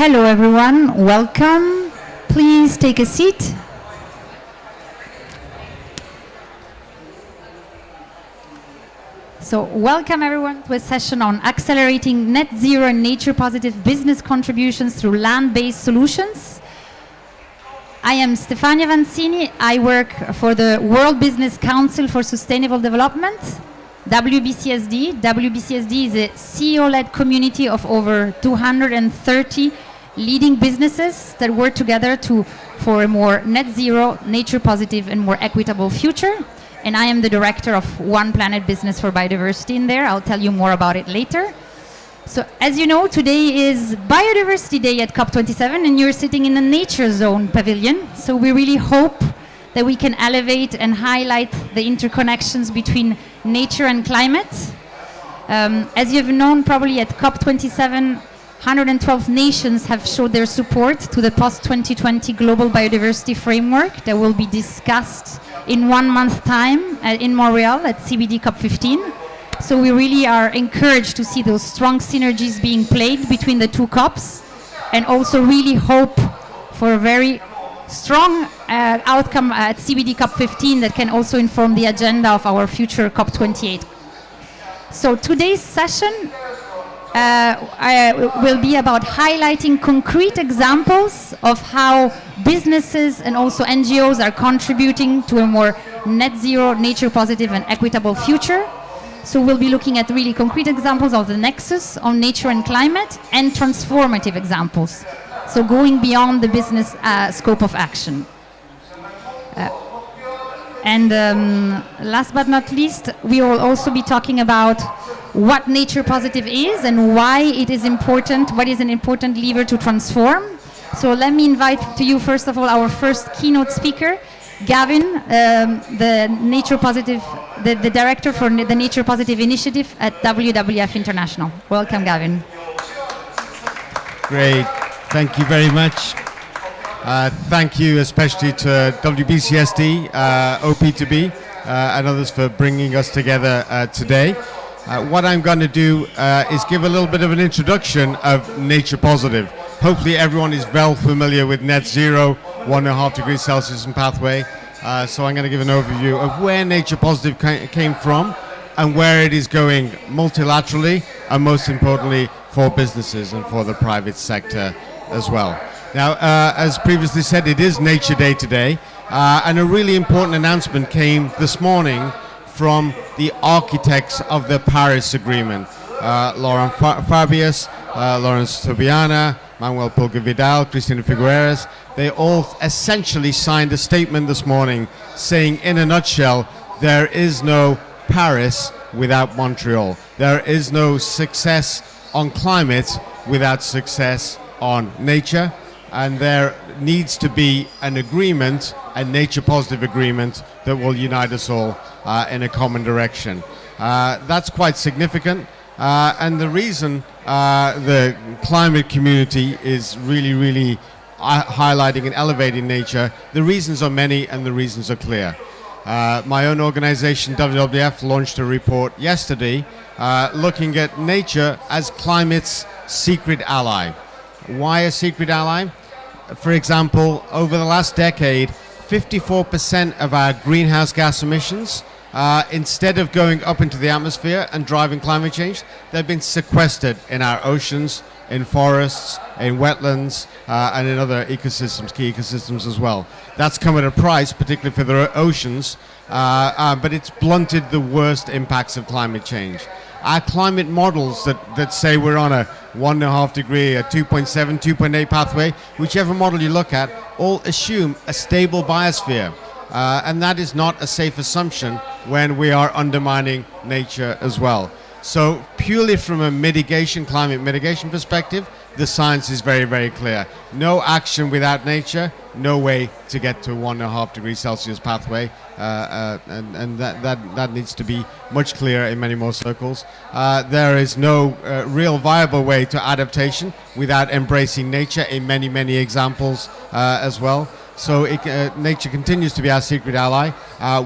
Hello everyone, welcome. Please take a seat. So welcome everyone to a session on accelerating net zero and nature positive business contributions through land-based solutions. I am Stefania Vanzini. I work for the World Business Council for Sustainable Development, WBCSD. WBCSD is a CEO-led community of over 230 leading businesses that work together for a more net zero, nature positive and more equitable future. And I am the director of One Planet Business for Biodiversity in there. I'll tell you more about it later. So as you know, today is Biodiversity Day at COP27 and you're sitting in the Nature Zone pavilion. So we really hope that we can elevate and highlight the interconnections between nature and climate. As you've known probably at COP27, 112 nations have showed their support to the post-2020 Global Biodiversity Framework that will be discussed in 1 month's time in Montreal at CBD COP15. So we really are encouraged to see those strong synergies being played between the two COPs and also really hope for a very strong outcome at CBD COP15 that can also inform the agenda of our future COP28. So today's session will be about highlighting concrete examples of how businesses and also NGOs are contributing to a more net zero, nature positive and equitable future. So we'll be looking at really concrete examples of the nexus on nature and climate and transformative examples. So going beyond the business scope of action. Last but not least, we will also be talking about what nature positive is and why it is important, what is an important lever to transform. So let me invite to you, first of all, our first keynote speaker, Gavin, the Nature Positive, the director for the Nature Positive Initiative at WWF International. Welcome, Gavin. Great, thank you very much. Thank you especially to WBCSD, OP2B, and others for bringing us together today. What I'm going to do is give a little bit of an introduction of Nature Positive. Hopefully everyone is well familiar with net zero, 1.5 degrees Celsius and pathway. So I'm going to give an overview of where Nature Positive came from and where it is going multilaterally and most importantly for businesses and for the private sector as well. Now, as previously said, it is Nature Day today, and a really important announcement came this morning from the architects of the Paris Agreement. Laurent Fabius, Lawrence Tobiana, Manuel Pulga Vidal, Cristina Figueres, they all essentially signed a statement this morning saying, in a nutshell, there is no Paris without Montreal. There is no success on climate without success on nature. And there needs to be an agreement, a nature-positive agreement, that will unite us all in a common direction. That's quite significant, and the reason the climate community is really highlighting and elevating nature, the reasons are many and the reasons are clear. My own organization, WWF, launched a report yesterday looking at nature as climate's secret ally. Why a secret ally? For example, over the last decade, 54% of our greenhouse gas emissions, instead of going up into the atmosphere and driving climate change, they've been sequestered in our oceans, in forests, in wetlands, and in other ecosystems, key ecosystems as well. That's come at a price, particularly for the oceans, but it's blunted the worst impacts of climate change. Our climate models that say we're on a 1.5 degree, a 2.7, 2.8 pathway, whichever model you look at, all assume a stable biosphere. And that is not a safe assumption when we are undermining nature as well. So purely from a climate mitigation perspective, the science is very clear. No action without nature, no way to get to 1.5 degrees Celsius pathway, and that needs to be much clearer in many more circles. There is no real viable way to adaptation without embracing nature in many examples as well. So nature continues to be our secret ally.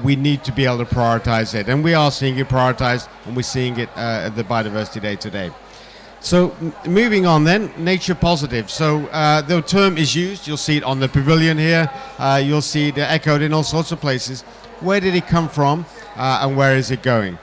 We need to be able to prioritize it, and we are seeing it prioritized, and we're seeing it at the Biodiversity Day today. So moving on then, nature positive. So the term is used, you'll see it on the pavilion here, you'll see it echoed in all sorts of places. Where did it come from and where is it going?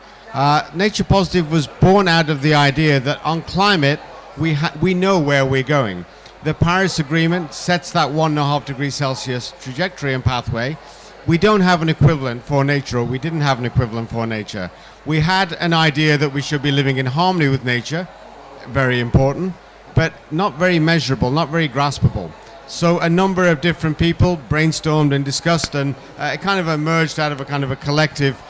Nature positive was born out of the idea that on climate, we know where we're going. The Paris Agreement sets that 1.5 degrees Celsius trajectory and pathway. We don't have an equivalent for nature, or we didn't have an equivalent for nature. We had an idea that we should be living in harmony with nature, very important, but not very measurable, not very graspable. So a number of different people brainstormed and discussed, and it kind of emerged out of a kind of a collective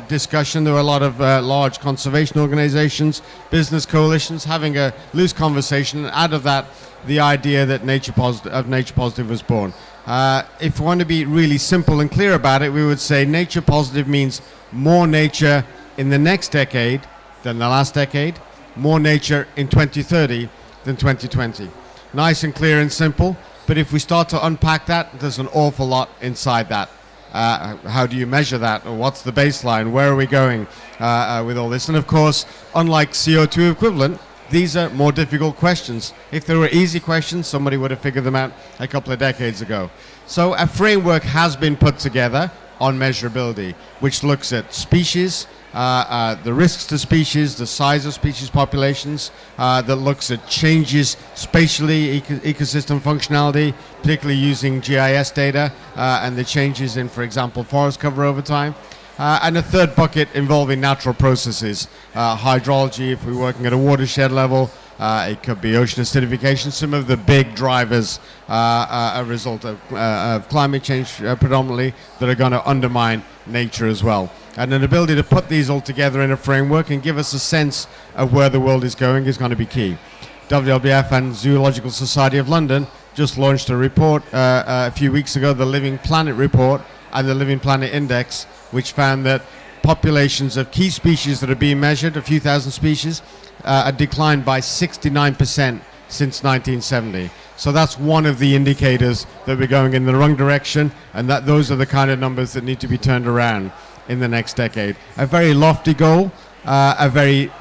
discussion. There were a lot of large conservation organizations, business coalitions having a loose conversation, and out of that, the idea that nature positive was born. If we want to be really simple and clear about it, we would say nature positive means more nature in the next decade than the last decade, more nature in 2030 than 2020. Nice and clear and simple, but if we start to unpack that, there's an awful lot inside that. How do you measure that? Or what's the baseline? Where are we going with all this? And of course, unlike CO2 equivalent, these are more difficult questions. If they were easy questions, somebody would have figured them out a couple of decades ago. So a framework has been put together on measurability, which looks at species, the risks to species, the size of species populations, that looks at changes spatially, ecosystem functionality, particularly using GIS data, and the changes in, for example, forest cover over time. And a third bucket involving natural processes, hydrology, if we're working at a watershed level, it could be ocean acidification, some of the big drivers a result of climate change predominantly that are going to undermine nature as well. And an ability to put these all together in a framework and give us a sense of where the world is going is going to be key. WWF and Zoological Society of London just launched a report a few weeks ago, the Living Planet Report and the Living Planet Index, which found that populations of key species that are being measured, a few thousand species, are declined by 69% since 1970. So that's one of the indicators that we're going in the wrong direction, and that those are the kind of numbers that need to be turned around in the next decade. A very lofty goal, a very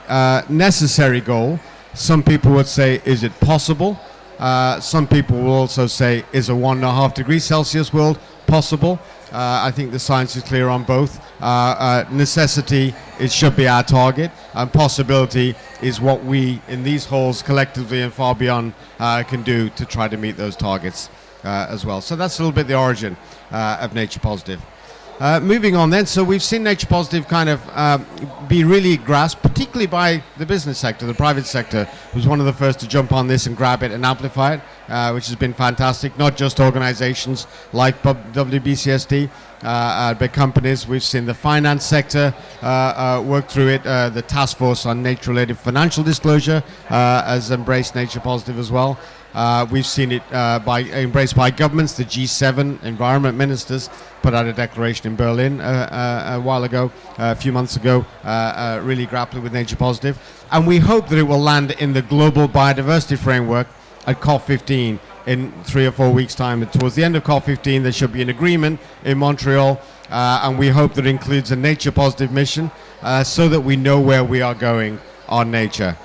necessary goal. Some people would say, is it possible? Some people will also say, is a 1.5 degrees Celsius world possible? I think the science is clear on both. Necessity, it should be our target, and possibility is what we in these halls collectively and far beyond can do to try to meet those targets as well. So that's a little bit the origin of Nature Positive. Moving on then, so we've seen Nature Positive kind of be really grasped, particularly by the business sector. The private sector was one of the first to jump on this and grab it and amplify it, which has been fantastic. Not just organizations like WBCSD, big companies. We've seen the finance sector work through it. The Task Force on Nature-Related Financial Disclosure has embraced Nature Positive as well. We've seen it embraced by governments. The G7 environment ministers put out a declaration in Berlin a while ago, a few months ago, really grappling with Nature Positive. And we hope that it will land in the global biodiversity framework at COP15 in 3 or 4 weeks' time. And towards the end of COP15, there should be an agreement in Montreal, and we hope that it includes a Nature Positive mission so that we know where we are going on nature.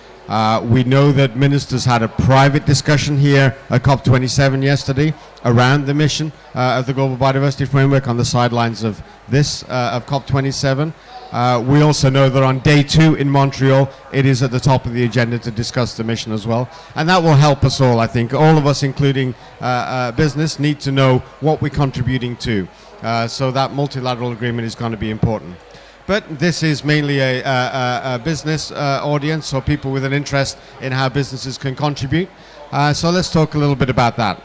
We know that ministers had a private discussion here at COP27 yesterday around the mission of the Global Biodiversity Framework on the sidelines of this, of COP27. We also know that on day 2 in Montreal, it is at the top of the agenda to discuss the mission as well. And that will help us all, I think. All of us, including business, need to know what we're contributing to. So that multilateral agreement is going to be important. But this is mainly a business audience, so people with an interest in how businesses can contribute. So let's talk a little bit about that.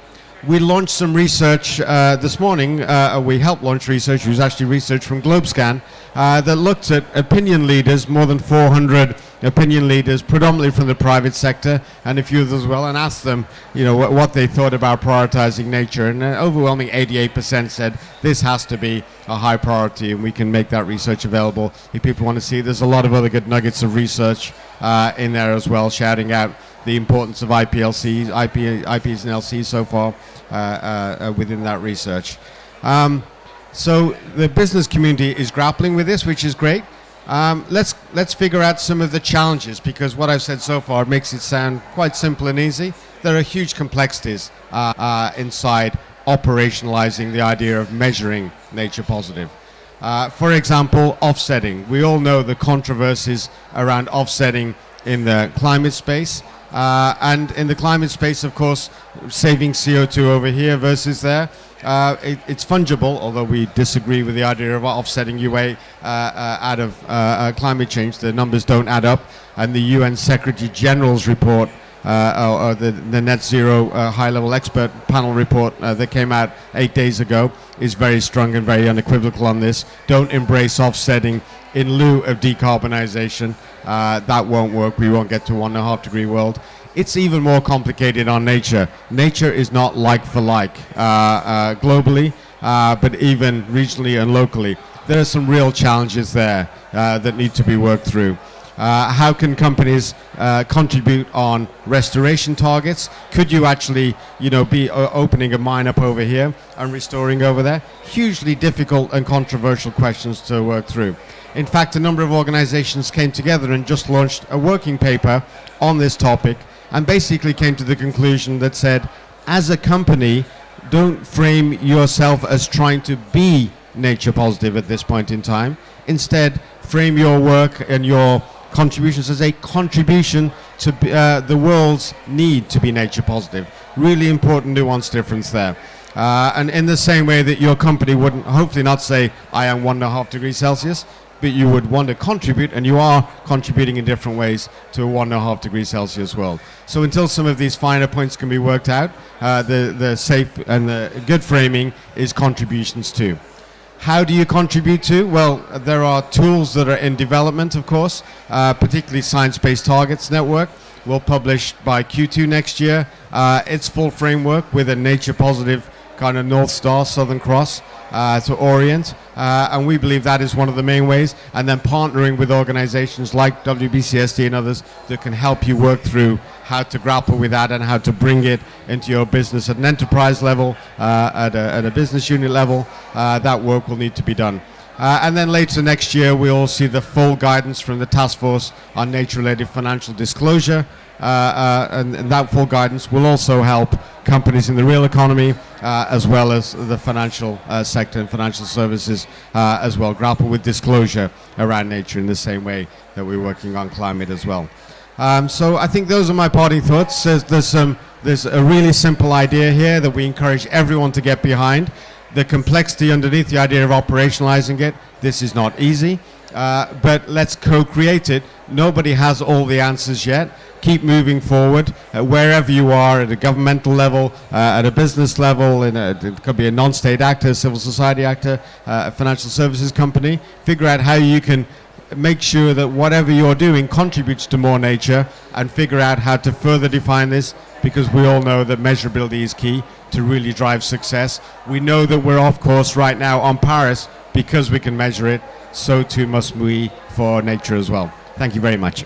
We launched some research this morning. We helped launch research. It was actually research from GlobeScan that looked at opinion leaders, more than 400 opinion leaders, predominantly from the private sector, and a few others as well, and asked them, you know, what they thought about prioritizing nature. And an overwhelming 88% said this has to be a high priority, and we can make that research available if people want to see. There's a lot of other good nuggets of research in there as well, shouting out the importance of IPs and LCs so far within that research. So the business community is grappling with this, which is great. Let's figure out some of the challenges, because what I've said so far makes it sound quite simple and easy. There are huge complexities inside operationalizing the idea of measuring nature positive. For example, offsetting. We all know the controversies around offsetting in the climate space. And in the climate space, of course, saving CO2 over here versus there, it's fungible, although we disagree with the idea of offsetting UA out of climate change. The numbers don't add up. And the UN Secretary General's report, or the Net Zero high-level expert panel report that came out 8 days ago, is very strong and very unequivocal on this. Don't embrace offsetting in lieu of decarbonization. That won't work. We won't get to 1.5 degree world. It's even more complicated on nature. Nature is not like for like globally, but even regionally and locally. There are some real challenges there that need to be worked through. How can companies contribute on restoration targets? Could you actually, be opening a mine up over here and restoring over there? Hugely difficult and controversial questions to work through. In fact, a number of organizations came together and just launched a working paper on this topic, and basically came to the conclusion that said, as a company, don't frame yourself as trying to be nature positive at this point in time. Instead, frame your work and your contributions as a contribution to the world's need to be nature positive. Really important nuance difference there. And in the same way that your company wouldn't hopefully not say, I am 1.5 degrees Celsius, but you would want to contribute, and you are contributing in different ways to a 1.5 degrees Celsius world. So until some of these finer points can be worked out, the safe and the good framing is contributions too. How do you contribute to? Well, there are tools that are in development, of course, particularly Science-Based Targets Network will publish by Q2 next year its full framework with a nature positive kind of North Star, Southern Cross to orient. And we believe that is one of the main ways. And then partnering with organizations like WBCSD and others that can help you work through how to grapple with that and how to bring it into your business at an enterprise level, at a business unit level. That work will need to be done. And then later next year, we'll see the full guidance from the Task Force on Nature-Related Financial Disclosure. And that full guidance will also help companies in the real economy as well as the financial sector and financial services as well grapple with disclosure around nature in the same way that we're working on climate as well. So I think those are my parting thoughts. There's a really simple idea here that we encourage everyone to get behind. The complexity underneath the idea of operationalizing it, this is not easy, but let's co-create it. Nobody has all the answers yet. Keep moving forward wherever you are, at a governmental level, at a business level, it could be a non-state actor, a civil society actor, a financial services company. Figure out how you can make sure that whatever you're doing contributes to more nature, and figure out how to further define this, because we all know that measurability is key to really drive success. We know that we're off course right now on Paris because we can measure it, so too must we for nature as well. Thank you very much.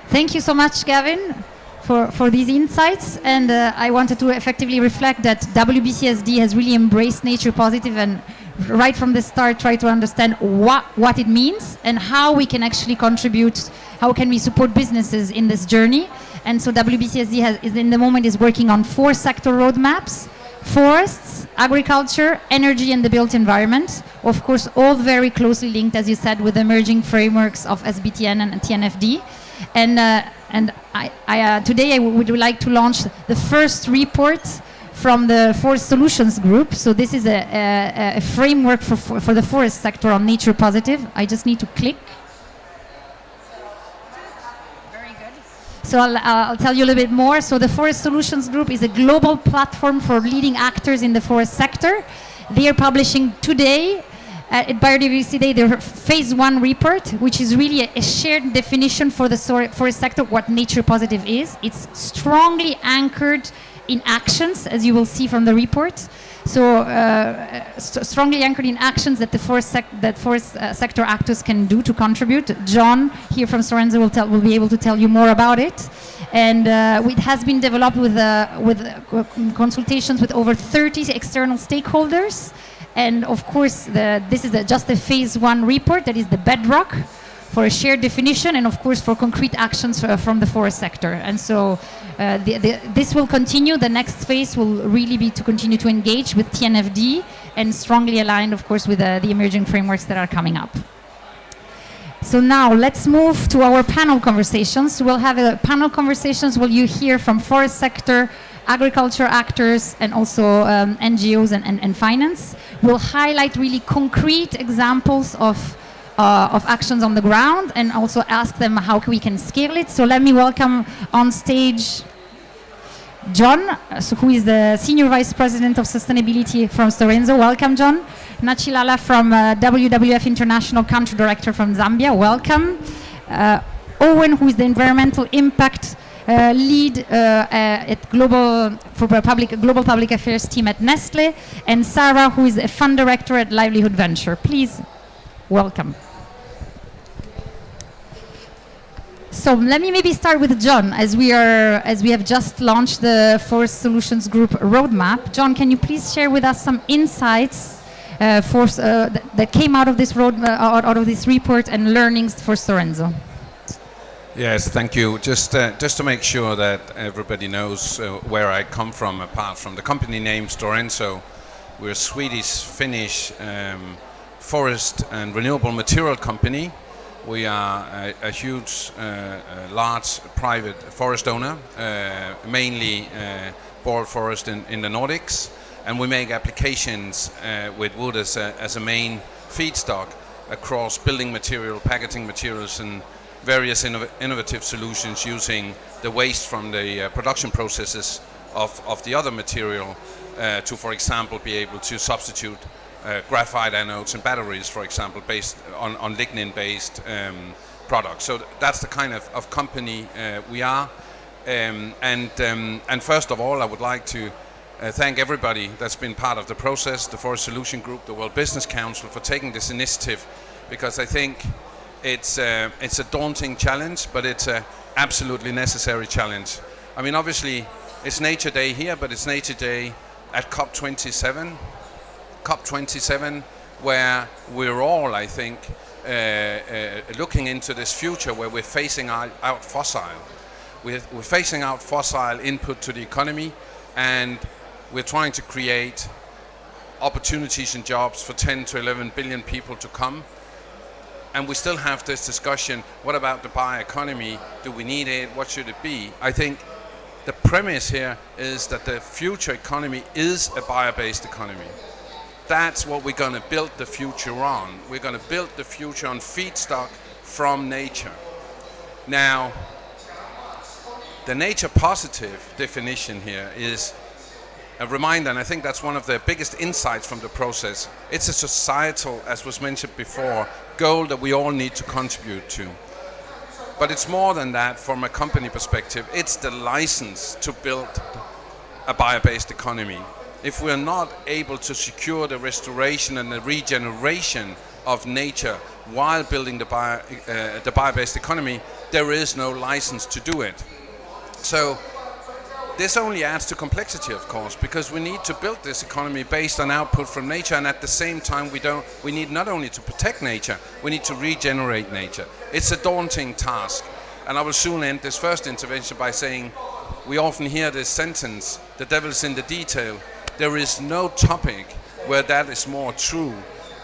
Thank you so much, Gavin, for these insights. And I wanted to effectively reflect that WBCSD has really embraced nature positive, and right from the start try to understand what it means and how we can actually contribute, how can we support businesses in this journey. And so WBCSD is in the moment is working on 4 sector roadmaps: forests, agriculture, energy, and the built environment. Of course, all very closely linked, as you said, with emerging frameworks of SBTN and TNFD. And today I would like to launch the first report from the Forest Solutions Group. So this is a framework for the forest sector on nature positive. I just need to click. Very good. So I'll tell you a little bit more. So the Forest Solutions Group is a global platform for leading actors in the forest sector. They are publishing today at Biodiversity Day their phase 1 report, which is really a shared definition for the forest sector, what nature positive is. It's strongly anchored in actions, as you will see from the report. So strongly anchored in actions that the forest sector actors can do to contribute. John here from Sorenzo will be able to tell you more about it. And it has been developed with consultations with over 30 external stakeholders. And of course, this is just a phase 1 report that is the bedrock for a shared definition and of course for concrete actions from the forest sector. And so this will continue. The next phase will really be to continue to engage with TNFD and strongly aligned of course with the emerging frameworks that are coming up. So now let's move to our panel conversations. We'll have panel conversations where you hear from forest sector, agriculture actors, and also NGOs and finance. We'll highlight really concrete examples of actions on the ground and also ask them how we can scale it. So let me welcome on stage John, who is the Senior Vice President of Sustainability from Sorenzo. Welcome, John. Nachilala from WWF International Country Director from Zambia. Welcome. Owen, who is the Environmental Impact Lead at Global Public Affairs team at Nestle. And Sarah, who is a Fund Director at Livelihood Venture. Please, welcome. So let me maybe start with John, as we have just launched the Forest Solutions Group roadmap. John, can you please share with us some insights that came out of this out of this report and learnings for Sorenzo? Yes, thank you. Just to make sure that everybody knows where I come from, apart from the company name Sorenzo, we're a Swedish-Finnish forest and renewable material company. We are a huge, large private forest owner, mainly board forest in the Nordics, and we make applications with wood as a main feedstock across building material, packaging materials, and various innovative solutions using the waste from the production processes of the other material to, for example, be able to substitute graphite anodes and batteries, for example, based on lignin-based products. So that's the kind of company we are. And first of all, I would like to thank everybody that's been part of the process, the Forest Solution Group, the World Business Council, for taking this initiative, because I think it's a daunting challenge, but it's an absolutely necessary challenge. I mean, obviously, it's Nature Day here, but it's Nature Day at COP27. COP27, where we're all, I think, looking into this future where we're phasing out fossil. We're phasing out fossil input to the economy, and we're trying to create opportunities and jobs for 10 to 11 billion people to come. And we still have this discussion, what about the bioeconomy? Do we need it? What should it be? I think the premise here is that the future economy is a bio-based economy. That's what we're going to build the future on. We're going to build the future on feedstock from nature. Now, the nature positive definition here is a reminder, and I think that's one of the biggest insights from the process. It's a societal, as was mentioned before, goal that we all need to contribute to. But it's more than that from a company perspective. It's the license to build a bio-based economy. If we're not able to secure the restoration and the regeneration of nature while building the bio-based economy, there is no license to do it. So this only adds to complexity, of course, because we need to build this economy based on output from nature, and at the same time we need not only to protect nature, we need to regenerate nature. It's a daunting task, and I will soon end this first intervention by saying we often hear this sentence, the devil's in the detail. There is no topic where that is more true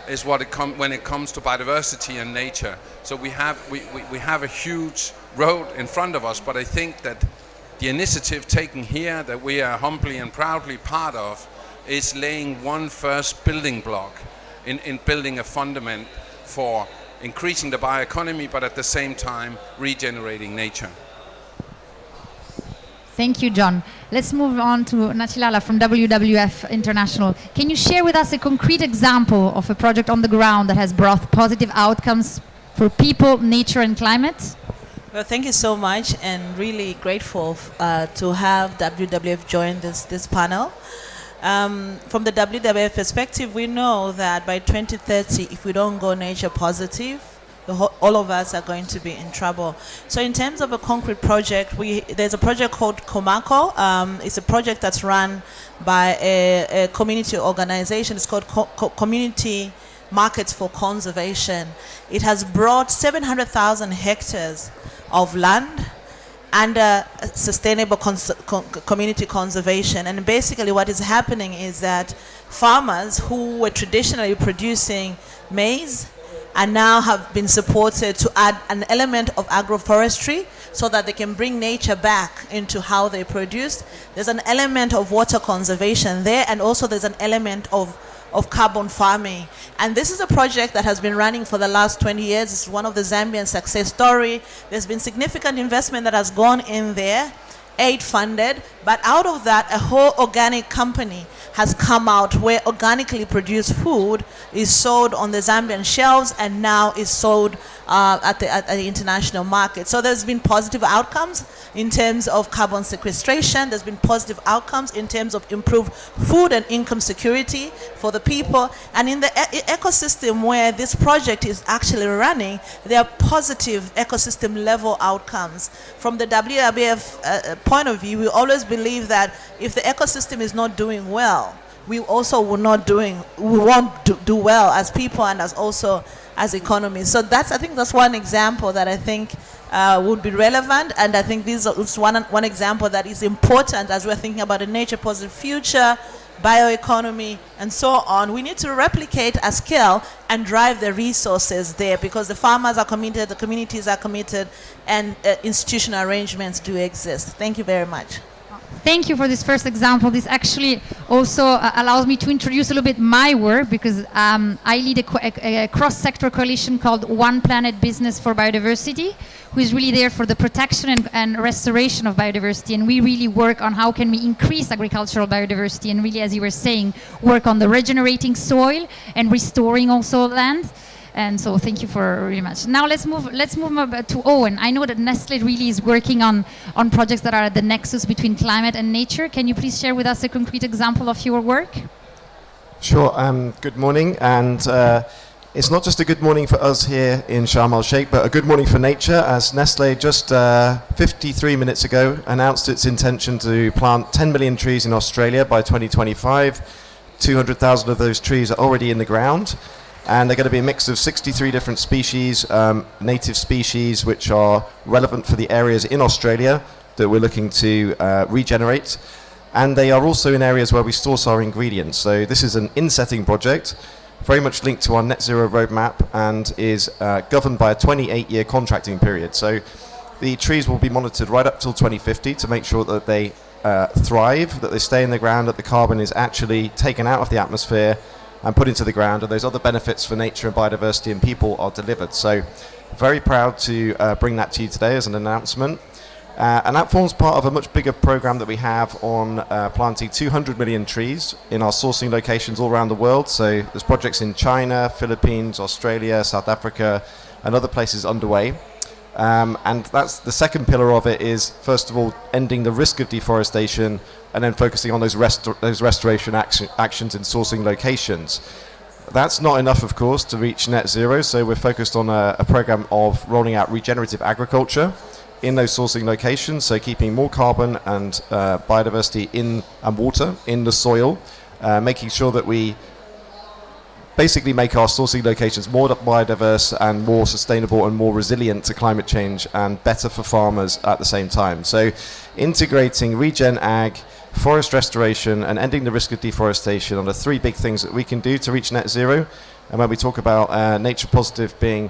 is when it comes to biodiversity and nature. So we have a huge road in front of us, but I think that the initiative taken here that we are humbly and proudly part of is laying one first building block in building a fundament for increasing the bioeconomy, but at the same time regenerating nature. Thank you, John. Let's move on to Nachilala from WWF International. Can you share with us a concrete example of a project on the ground that has brought positive outcomes for people, nature, and climate? Well, thank you so much, and really grateful to have WWF join this panel. From the WWF perspective, we know that by 2030, if we don't go nature positive, all of us are going to be in trouble. So in terms of a concrete project, there's a project called Comako. It's a project that's run by a community organization. It's called Community Markets for Conservation. It has brought 700,000 hectares of land under sustainable community conservation. And basically what is happening is that farmers who were traditionally producing maize and now have been supported to add an element of agroforestry so that they can bring nature back into how they produce. There's an element of water conservation there, and also there's an element of carbon farming. And this is a project that has been running for the last 20 years. It's one of the Zambian success story. There's been significant investment that has gone in there, aid funded, but out of that, a whole organic company has come out where organically produced food is sold on the Zambian shelves and now is sold at the international market. So there's been positive outcomes in terms of carbon sequestration. There's been positive outcomes in terms of improved food and income security for the people. And in the ecosystem where this project is actually running, there are positive ecosystem level outcomes. From the WWF point of view, we always believe that if the ecosystem is not doing well, we also won't do well as people and as also as economies. So I think that's one example that I think would be relevant, and I think this is one example that is important as we're thinking about a nature positive future, bioeconomy, and so on. We need to replicate at scale and drive the resources there, because the farmers are committed, the communities are committed, and institutional arrangements do exist. Thank you very much. Thank you for this first example. This actually also allows me to introduce a little bit my work, because I lead a cross-sector coalition called One Planet Business for Biodiversity, who is really there for the protection and restoration of biodiversity. And we really work on how can we increase agricultural biodiversity, and really, as you were saying, work on the regenerating soil and restoring also land. And so thank you for very much. Now let's move to Owen. I know that Nestlé really is working on projects that are at the nexus between climate and nature. Can you please share with us a concrete example of your work? Sure. Good morning. And it's not just a good morning for us here in Sharm el-Sheikh, but a good morning for nature, as Nestlé just 53 minutes ago announced its intention to plant 10 million trees in Australia by 2025. 200,000 of those trees are already in the ground. And they're going to be a mix of 63 different species, native species, which are relevant for the areas in Australia that we're looking to regenerate. And they are also in areas where we source our ingredients. So this is an insetting project, very much linked to our net zero roadmap, and is governed by a 28-year contracting period. So the trees will be monitored right up till 2050 to make sure that they thrive, that they stay in the ground, that the carbon is actually taken out of the atmosphere and put into the ground, and those other benefits for nature and biodiversity and people are delivered. So very proud to bring that to you today as an announcement. And that forms part of a much bigger program that we have on planting 200 million trees in our sourcing locations all around the world. So there's projects in China, Philippines, Australia, South Africa, and other places underway. And that's the second pillar of it, is first of all ending the risk of deforestation, and then focusing on those restoration actions in sourcing locations. That's not enough, of course, to reach net zero, so we're focused on a program of rolling out regenerative agriculture in those sourcing locations, so keeping more carbon and biodiversity and water in the soil, making sure that we basically make our sourcing locations more biodiverse and more sustainable and more resilient to climate change, and better for farmers at the same time. So integrating regen ag, forest restoration, and ending the risk of deforestation are the three big things that we can do to reach net zero. And when we talk about nature positive being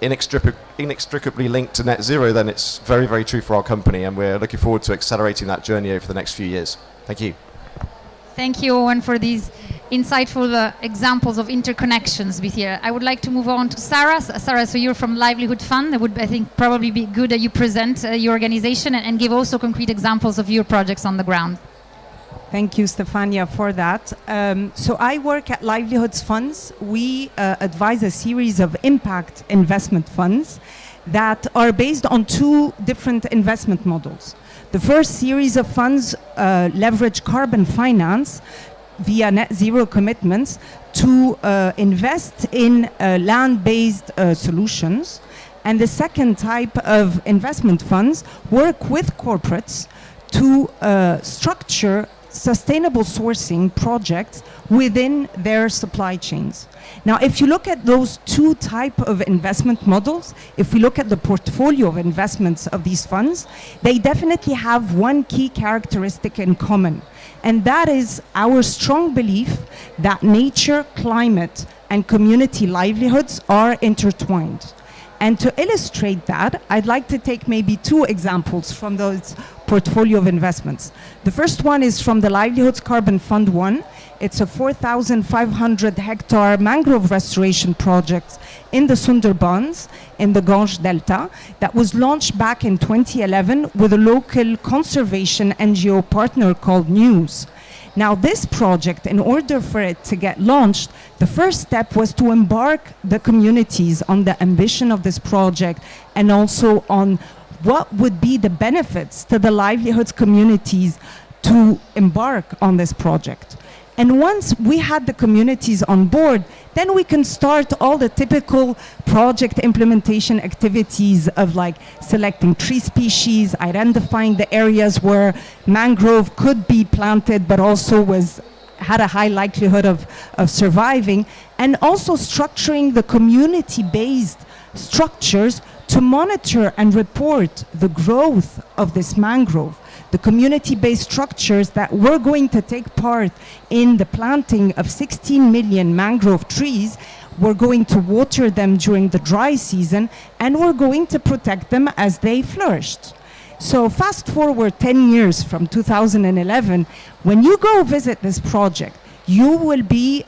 inextricably linked to net zero, then it's very, very true for our company, and we're looking forward to accelerating that journey over the next few years. Thank you. Thank you, Owen, for these insightful examples of interconnections with here. I would like to move on to Sarah. Sarah, so you're from Livelihood Fund. It would, I think, probably be good that you present your organization and give also concrete examples of your projects on the ground. Thank you, Stefania, for that. So I work at Livelihoods Funds. We advise a series of impact investment funds that are based on two different investment models. The first series of funds leverage carbon finance via net zero commitments to invest in land-based solutions. And the second type of investment funds work with corporates to structure sustainable sourcing projects within their supply chains. Now, if you look at those two type of investment models, if we look at the portfolio of investments of these funds, they definitely have one key characteristic in common, and that is our strong belief that nature, climate, and community livelihoods are intertwined. And to illustrate that, I'd like to take maybe two examples from those portfolio of investments. The first one is from the Livelihoods Carbon Fund 1. It's a 4,500 hectare mangrove restoration project in the Sundarbans, in the Ganj Delta, that was launched back in 2011 with a local conservation NGO partner called News. Now, this project, in order for it to get launched, the first step was to embark the communities on the ambition of this project and also on what would be the benefits to the livelihoods communities to embark on this project. And once we had the communities on board, then we can start all the typical project implementation activities of like selecting tree species, identifying the areas where mangrove could be planted but also had a high likelihood of surviving, and also structuring the community-based structures to monitor and report the growth of this mangrove. The community-based structures that were going to take part in the planting of 16 million mangrove trees. We're going to water them during the dry season, and we're going to protect them as they flourished. So fast forward 10 years from 2011, when you go visit this project, you will be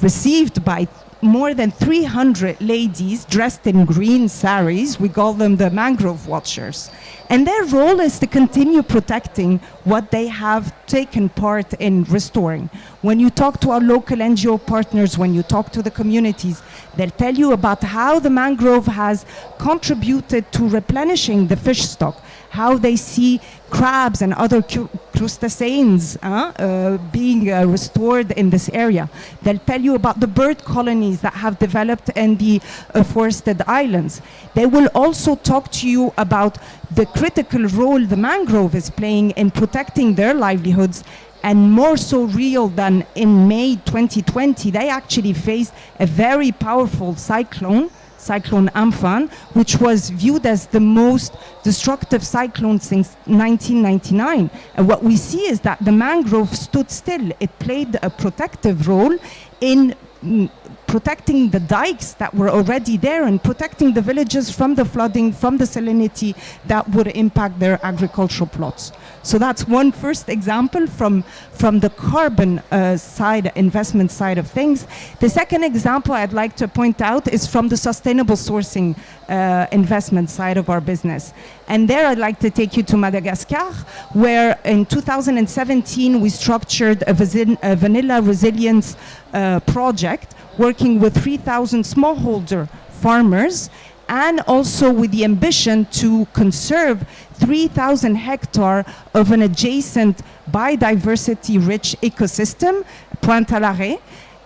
received by more than 300 ladies dressed in green saris. We call them the mangrove watchers. And their role is to continue protecting what they have taken part in restoring. When you talk to our local NGO partners, when you talk to the communities, they'll tell you about how the mangrove has contributed to replenishing the fish stock, how they see crabs and other crustaceans being restored in this area. They'll tell you about the bird colonies that have developed in the forested islands. They will also talk to you about the critical role the mangrove is playing in protecting their livelihoods. And more so real than in May 2020, they actually faced a very powerful cyclone Amphan, which was viewed as the most destructive cyclone since 1999. And what we see is that the mangrove stood still. It played a protective role in protecting the dikes that were already there and protecting the villages from the flooding, from the salinity that would impact their agricultural plots. So that's one first example from the carbon side, investment side of things. The second example I'd like to point out is from the sustainable sourcing investment side of our business. And there I'd like to take you to Madagascar, where in 2017 we structured a vanilla resilience project working with 3,000 smallholder farmers, and also with the ambition to conserve 3,000 hectares of an adjacent biodiversity-rich ecosystem, Pointe à l'Arrêt,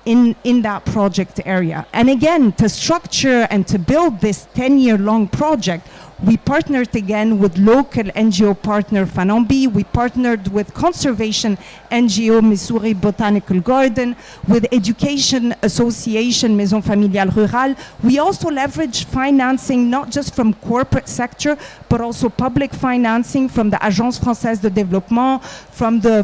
in that project area. And again, to structure and to build this 10-year-long project, we partnered again with local NGO partner Fanambi. We partnered with conservation NGO Missouri Botanical Garden, with education association Maison Familiale Rurale. We also leveraged financing not just from corporate sector, but also public financing from the Agence Française de Développement, from the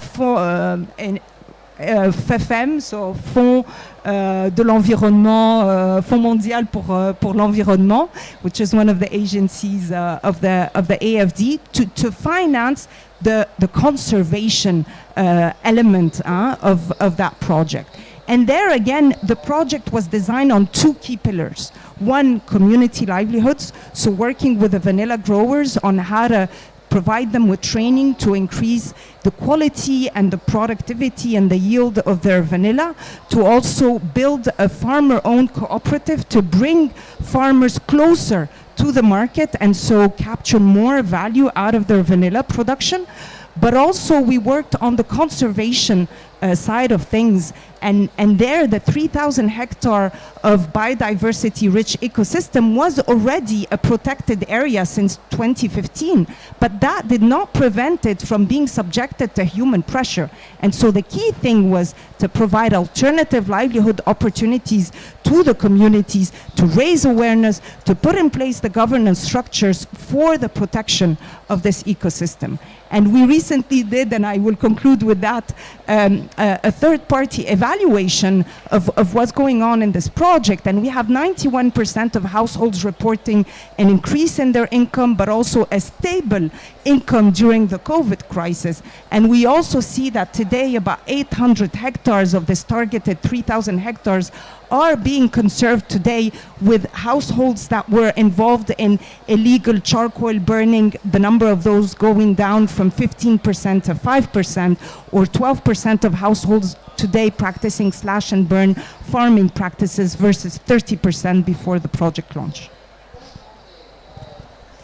FFM, so Fonds de l'Environnement, Fonds Mondial pour l'Environnement, which is one of the agencies of the AFD, to finance the conservation element of that project. And there again, the project was designed on two key pillars. One, community livelihoods, so working with the vanilla growers on how to provide them with training to increase the quality and the productivity and the yield of their vanilla, to also build a farmer-owned cooperative to bring farmers closer to the market and so capture more value out of their vanilla production. But also we worked on the conservation side of things, and there the 3,000 hectare of biodiversity rich ecosystem was already a protected area since 2015, but that did not prevent it from being subjected to human pressure. And so the key thing was to provide alternative livelihood opportunities to the communities, to raise awareness, to put in place the governance structures for the protection of this ecosystem. And we recently did, and I will conclude with that, a third-party evaluation of what's going on in this project. And we have 91% of households reporting an increase in their income, but also a stable income during the COVID crisis. And we also see that today about 800 hectares of this targeted 3,000 hectares are being conserved today, with households that were involved in illegal charcoal burning, the number of those going down from 15% to 5%, or 12% of households today practicing slash and burn farming practices versus 30% before the project launch.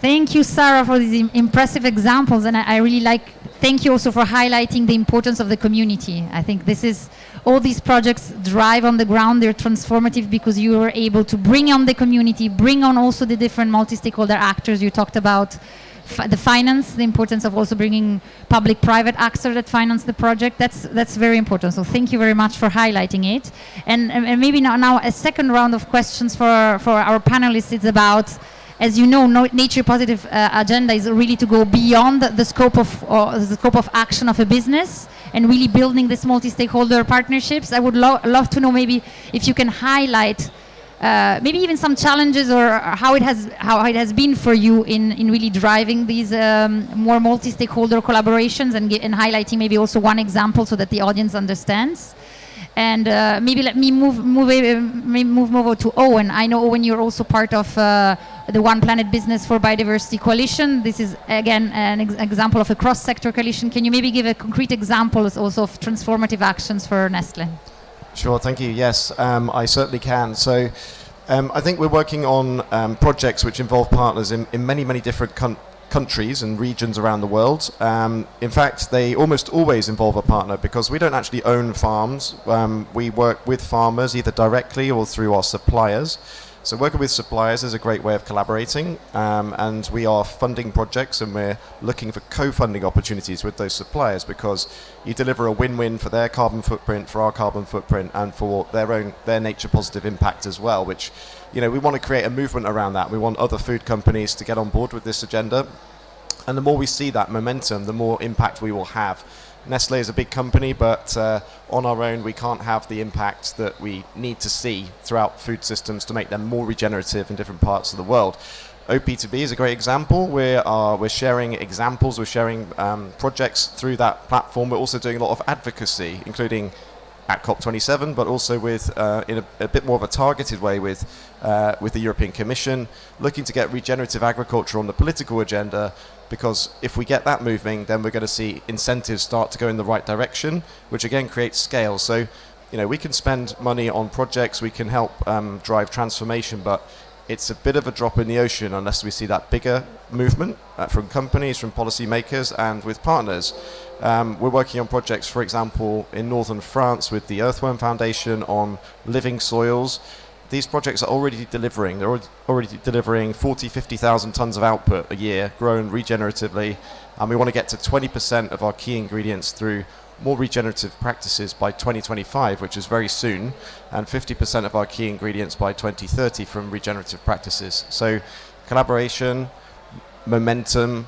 Thank you, Sarah, for these impressive examples, and I really thank you also for highlighting the importance of the community. I think all these projects drive on the ground, they're transformative because you were able to bring on the community, bring on also the different multi-stakeholder actors. You talked about the finance, the importance of also bringing public-private actors that finance the project. That's very important. So thank you very much for highlighting it. And maybe now a second round of questions for our panelists. It's about, as you know, nature positive agenda is really to go beyond the scope of action of a business and really building this multi-stakeholder partnerships. I would love to know maybe if you can highlight maybe even some challenges or how it has been for you in really driving these more multi-stakeholder collaborations and highlighting maybe also one example so that the audience understands. And maybe let me move over to Owen. I know, Owen, you're also part of the One Planet Business for Biodiversity Coalition. This is, again, an example of a cross-sector coalition. Can you maybe give a concrete example also of transformative actions for Nestlé? Sure, thank you. Yes, I certainly can. So I think we're working on projects which involve partners in many, many different countries and regions around the world. In fact, they almost always involve a partner because we don't actually own farms. We work with farmers either directly or through our suppliers. So working with suppliers is a great way of collaborating, and we are funding projects and we're looking for co-funding opportunities with those suppliers because you deliver a win-win for their carbon footprint, for our carbon footprint, and for their nature positive impact as well, which, you know, we want to create a movement around that. We want other food companies to get on board with this agenda. And the more we see that momentum, the more impact we will have. Nestlé is a big company, but on our own we can't have the impact that we need to see throughout food systems to make them more regenerative in different parts of the world. OP2B is a great example. We're sharing examples, we're sharing projects through that platform. We're also doing a lot of advocacy, including at COP27, but also with in a bit more of a targeted way with the European Commission, looking to get regenerative agriculture on the political agenda, because if we get that moving, then we're going to see incentives start to go in the right direction, which again creates scale. So, you know, we can spend money on projects, we can help drive transformation, but it's a bit of a drop in the ocean unless we see that bigger movement from companies, from policymakers, and with partners. We're working on projects, for example, in northern France with the Earthworm Foundation on living soils. These projects are already delivering. They're already delivering 40, 50,000 tons of output a year, grown regeneratively. And we want to get to 20% of our key ingredients through more regenerative practices by 2025, which is very soon, and 50% of our key ingredients by 2030 from regenerative practices. So collaboration, momentum,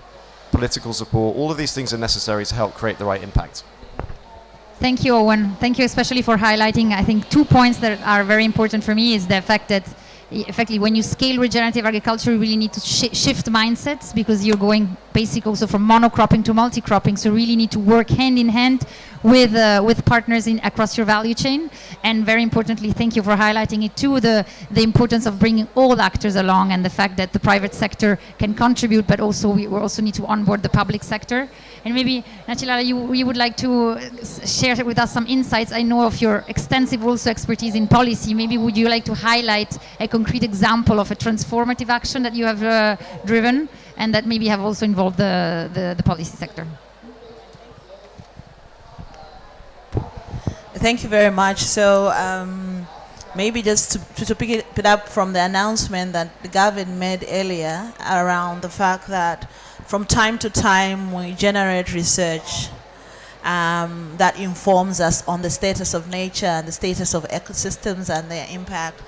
political support, all of these things are necessary to help create the right impact. Thank you, Owen. Thank you especially for highlighting, I think, 2 points that are very important for me is the fact that effectively when you scale regenerative agriculture, you really need to shift mindsets because you're going basically also from monocropping to multi-cropping. So really need to work hand in hand with partners across your value chain. And very importantly, thank you for highlighting it too, the importance of bringing all actors along, and the fact that the private sector can contribute, but also we also need to onboard the public sector. And maybe, Nachilala, you would like to share with us some insights. I know of your extensive also expertise in policy. Maybe would you like to highlight a concrete example of a transformative action that you have driven and that maybe have also involved the policy sector? Thank you very much. So maybe just to pick it up from the announcement that the government made earlier around the fact that from time to time we generate research that informs us on the status of nature and the status of ecosystems and their impact.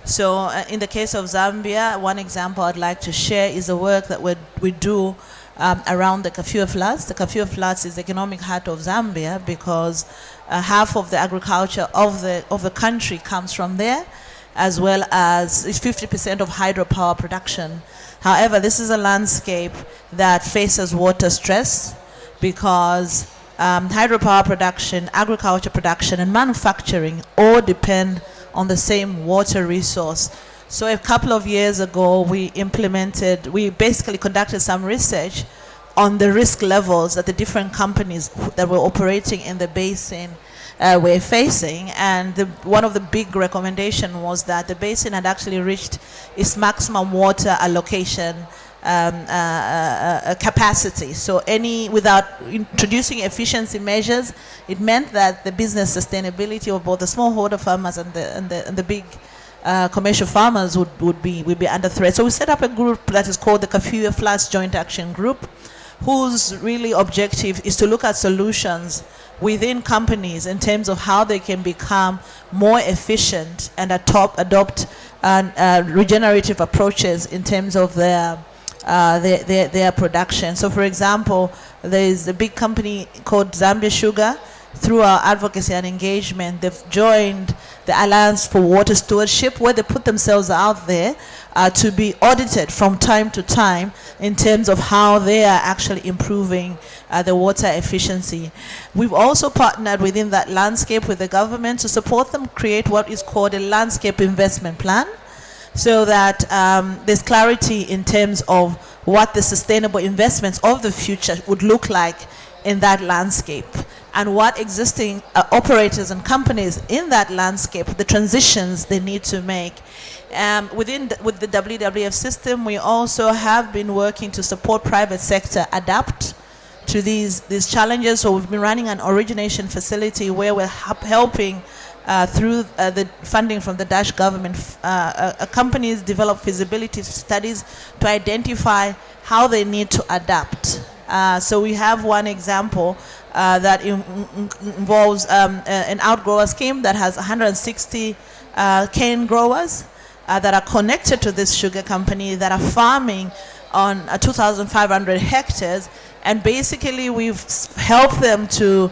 So in the case of Zambia, one example I'd like to share is the work that we do around the Kafue floods. The Kafue floods is the economic heart of Zambia because half of the agriculture of the country comes from there, as well as 50% of hydropower production. However, this is a landscape that faces water stress because hydropower production, agriculture production, and manufacturing all depend on the same water resource. So a couple of years ago, we basically conducted some research on the risk levels that the different companies that were operating in the basin were facing, and one of the big recommendations was that the basin had actually reached its maximum water allocation capacity. So without introducing efficiency measures, it meant that the business sustainability of both the smallholder farmers and the big commercial farmers would be under threat. So we set up a group that is called the Kafue Floods Joint Action Group, whose really objective is to look at solutions within companies in terms of how they can become more efficient and adopt regenerative approaches in terms of their production. So for example, there is a big company called Zambia Sugar. Through our advocacy and engagement, they've joined the Alliance for Water Stewardship, where they put themselves out there to be audited from time to time in terms of how they are actually improving the water efficiency. We've also partnered within that landscape with the government to support them create what is called a landscape investment plan, so that there's clarity in terms of what the sustainable investments of the future would look like in that landscape, and what existing operators and companies in that landscape, the transitions they need to make. With the WWF system, we also have been working to support private sector adapt to these challenges. So we've been running an origination facility where we're helping through the funding from the Dutch government, companies develop feasibility studies to identify how they need to adapt. So we have one example that involves an outgrower scheme that has 160 cane growers that are connected to this sugar company that are farming on 2,500 hectares. And basically we've helped them to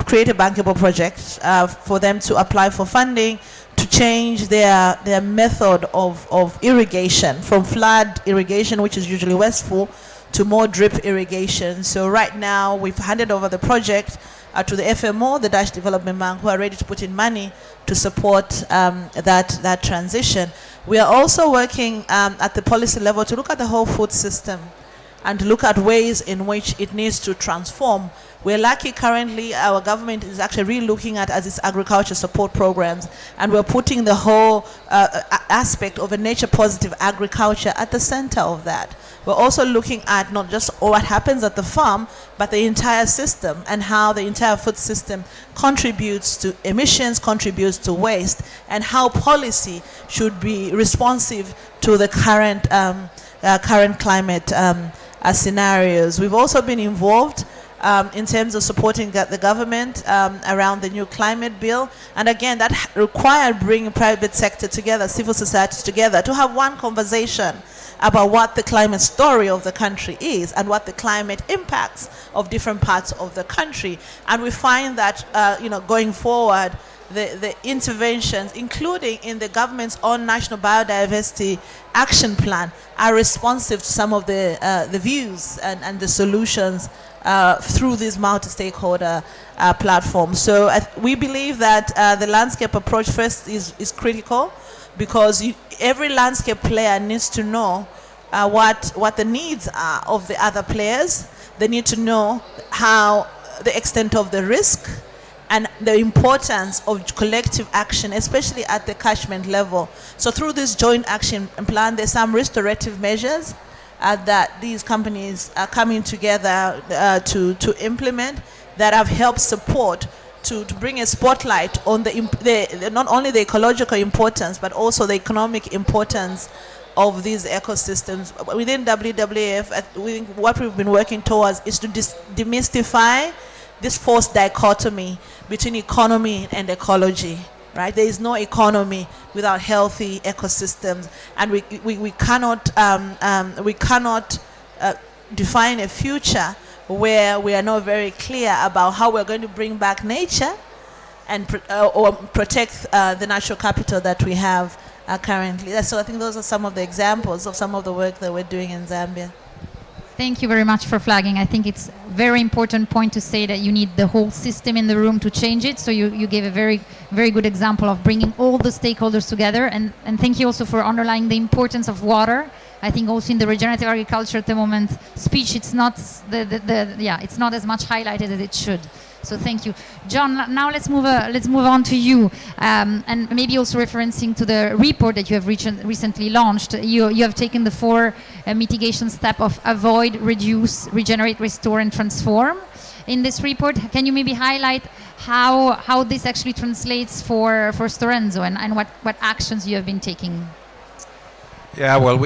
create a bankable project for them to apply for funding to change their method of irrigation from flood irrigation, which is usually wasteful, to more drip irrigation. So right now we've handed over the project to the FMO, the Dutch Development Bank, who are ready to put in money to support that transition. We are also working at the policy level to look at the whole food system and to look at ways in which it needs to transform. We're lucky currently, our government is actually really looking at as its agriculture support programs, and we're putting the whole aspect of a nature positive agriculture at the center of that. We're also looking at not just what happens at the farm, but the entire system and how the entire food system contributes to emissions, contributes to waste, and how policy should be responsive to the current climate scenarios. We've also been involved in terms of supporting the government around the new climate bill. And again, that required bringing private sector together, civil society together, to have one conversation about what the climate story of the country is and what the climate impacts of different parts of the country. And we find that, going forward, the interventions, including in the government's own National Biodiversity Action Plan, are responsive to some of the views and the solutions through this multi-stakeholder platform. So we believe that the landscape approach first is critical, because every landscape player needs to know what the needs are of the other players. They need to know how the extent of the risk and the importance of collective action, especially at the catchment level. So through this joint action plan, there's some restorative measures that these companies are coming together to implement, that have helped support to bring a spotlight on not only the ecological importance, but also the economic importance of these ecosystems. Within WWF, what we've been working towards is to demystify this false dichotomy between economy and ecology, right? There is no economy without healthy ecosystems, and we cannot define a future where we are not very clear about how we're going to bring back nature and or protect the natural capital that we have currently. So I think those are some of the examples of some of the work that we're doing in Zambia. Thank you very much for flagging. I think it's a very important point to say that you need the whole system in the room to change it. So you gave a very, very good example of bringing all the stakeholders together. And thank you also for underlying the importance of water. I think also in the regenerative agriculture at the moment speech, it's not it's not as much highlighted as it should. So thank you, John. Now let's move on to you, and maybe also referencing to the report that you have recently launched. You have taken the 4 mitigation step of avoid, reduce, regenerate, restore, and transform. In this report, can you maybe highlight how this actually translates for Storenzo and what actions you have been taking? Yeah, well,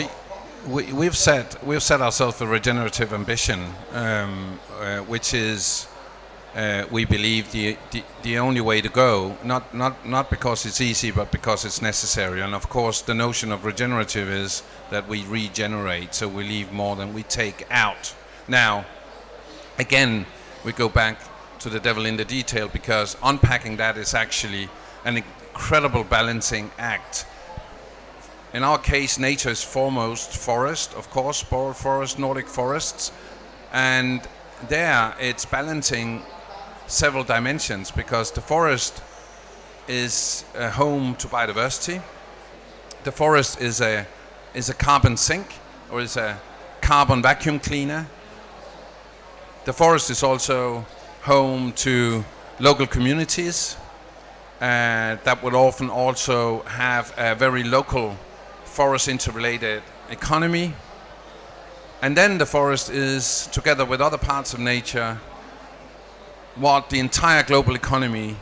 we've set ourselves a regenerative ambition, which is. We believe the only way to go, not because it's easy, but because it's necessary. And of course, the notion of regenerative is that we regenerate, so we leave more than we take out. Now, again, we go back to the devil in the detail, because unpacking that is actually an incredible balancing act. In our case, nature is foremost forest, of course, boreal forest, Nordic forests, and there it's balancing several dimensions, because the forest is a home to biodiversity. The forest is a carbon sink, or is a carbon vacuum cleaner. The forest is also home to local communities that would often also have a very local forest interrelated economy. And then the forest is, together with other parts of nature, what the entire global economy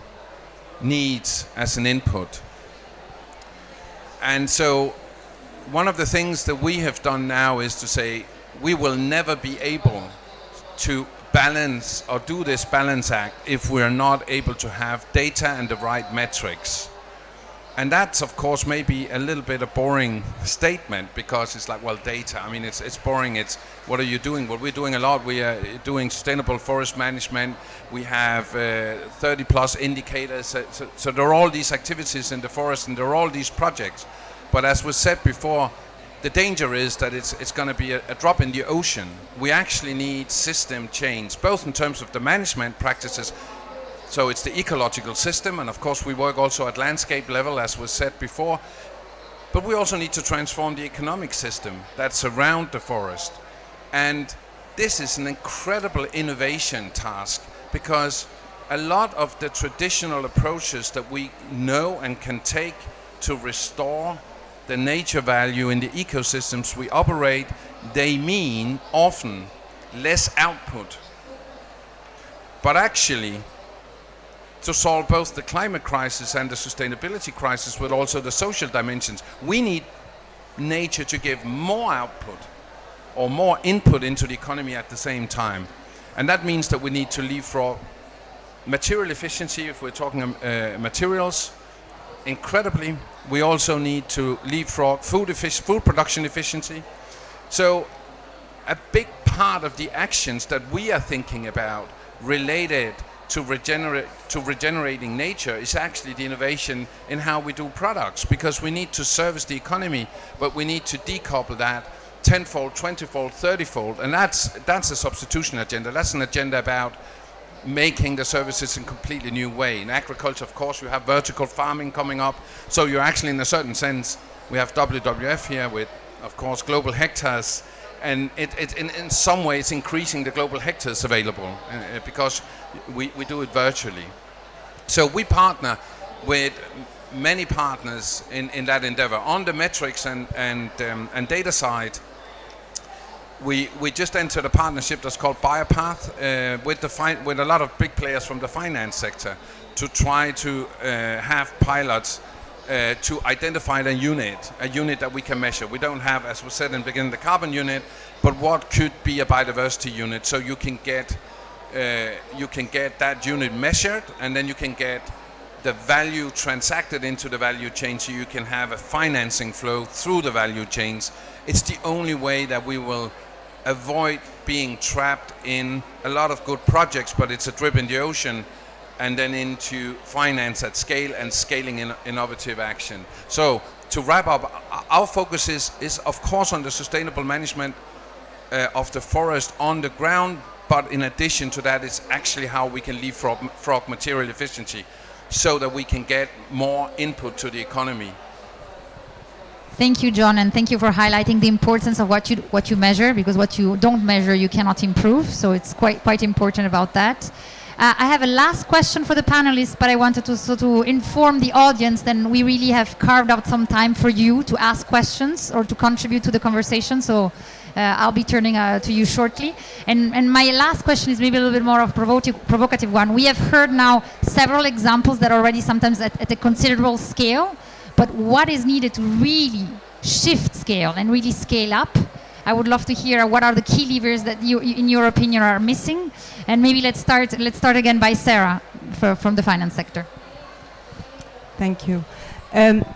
needs as an input. And so one of the things that we have done now is to say we will never be able to balance or do this balance act if we are not able to have data and the right metrics. And that's, of course, maybe a little bit a boring statement, because it's like, well, data. I mean, it's boring. It's what are you doing? Well, we're doing a lot. We are doing sustainable forest management. We have 30 plus indicators. So there are all these activities in the forest, and there are all these projects. But as was said before, the danger is that it's going to be a drop in the ocean. We actually need system change, both in terms of the management practices. So it's the ecological system, and of course we work also at landscape level, as was said before. But we also need to transform the economic system that's around the forest. And this is an incredible innovation task, because a lot of the traditional approaches that we know and can take to restore the nature value in the ecosystems we operate, they mean often less output. But actually, to solve both the climate crisis and the sustainability crisis, but also the social dimensions, we need nature to give more output or more input into the economy at the same time. And that means that we need to leapfrog material efficiency, if we're talking materials, incredibly. We also need to leapfrog food production efficiency. So a big part of the actions that we are thinking about related to regenerating nature is actually the innovation in how we do products, because we need to service the economy, but we need to decouple that 10-fold, 20-fold, 30-fold, and that's a substitution agenda. That's an agenda about making the services in a completely new way. In agriculture, of course, you have vertical farming coming up, so you're actually, in a certain sense, we have WWF here with, of course, global hectares, and in some ways increasing the global hectares available because we do it virtually. So we partner with many partners in that endeavor. On the metrics and data side, we just entered a partnership that's called Biopath with a lot of big players from the finance sector to try to have pilots to identify a unit that we can measure. We don't have, as we said in the beginning, the carbon unit, but what could be a biodiversity unit, so you can get that unit measured, and then you can get the value transacted into the value chain, so you can have a financing flow through the value chains. It's the only way that we will avoid being trapped in a lot of good projects, but it's a drip in the ocean, and then into finance at scale and scaling in innovative action. So to wrap up, our focus is of course on the sustainable management of the forest on the ground, but in addition to that, it's actually how we can leapfrog material efficiency so that we can get more input to the economy. Thank you, John, and thank you for highlighting the importance of what you measure, because what you don't measure you cannot improve. So it's quite important about that. I have a last question for the panelists, but I wanted to inform the audience that we really have carved out some time for you to ask questions or to contribute to the conversation. So I'll be turning to you shortly. And my last question is maybe a little bit more of a provocative one. We have heard now several examples that are already sometimes at a considerable scale, but what is needed to really shift scale and really scale up? I would love to hear what are the key levers that you, in your opinion, are missing. And maybe let's start again by Sarah from the finance sector. Thank you.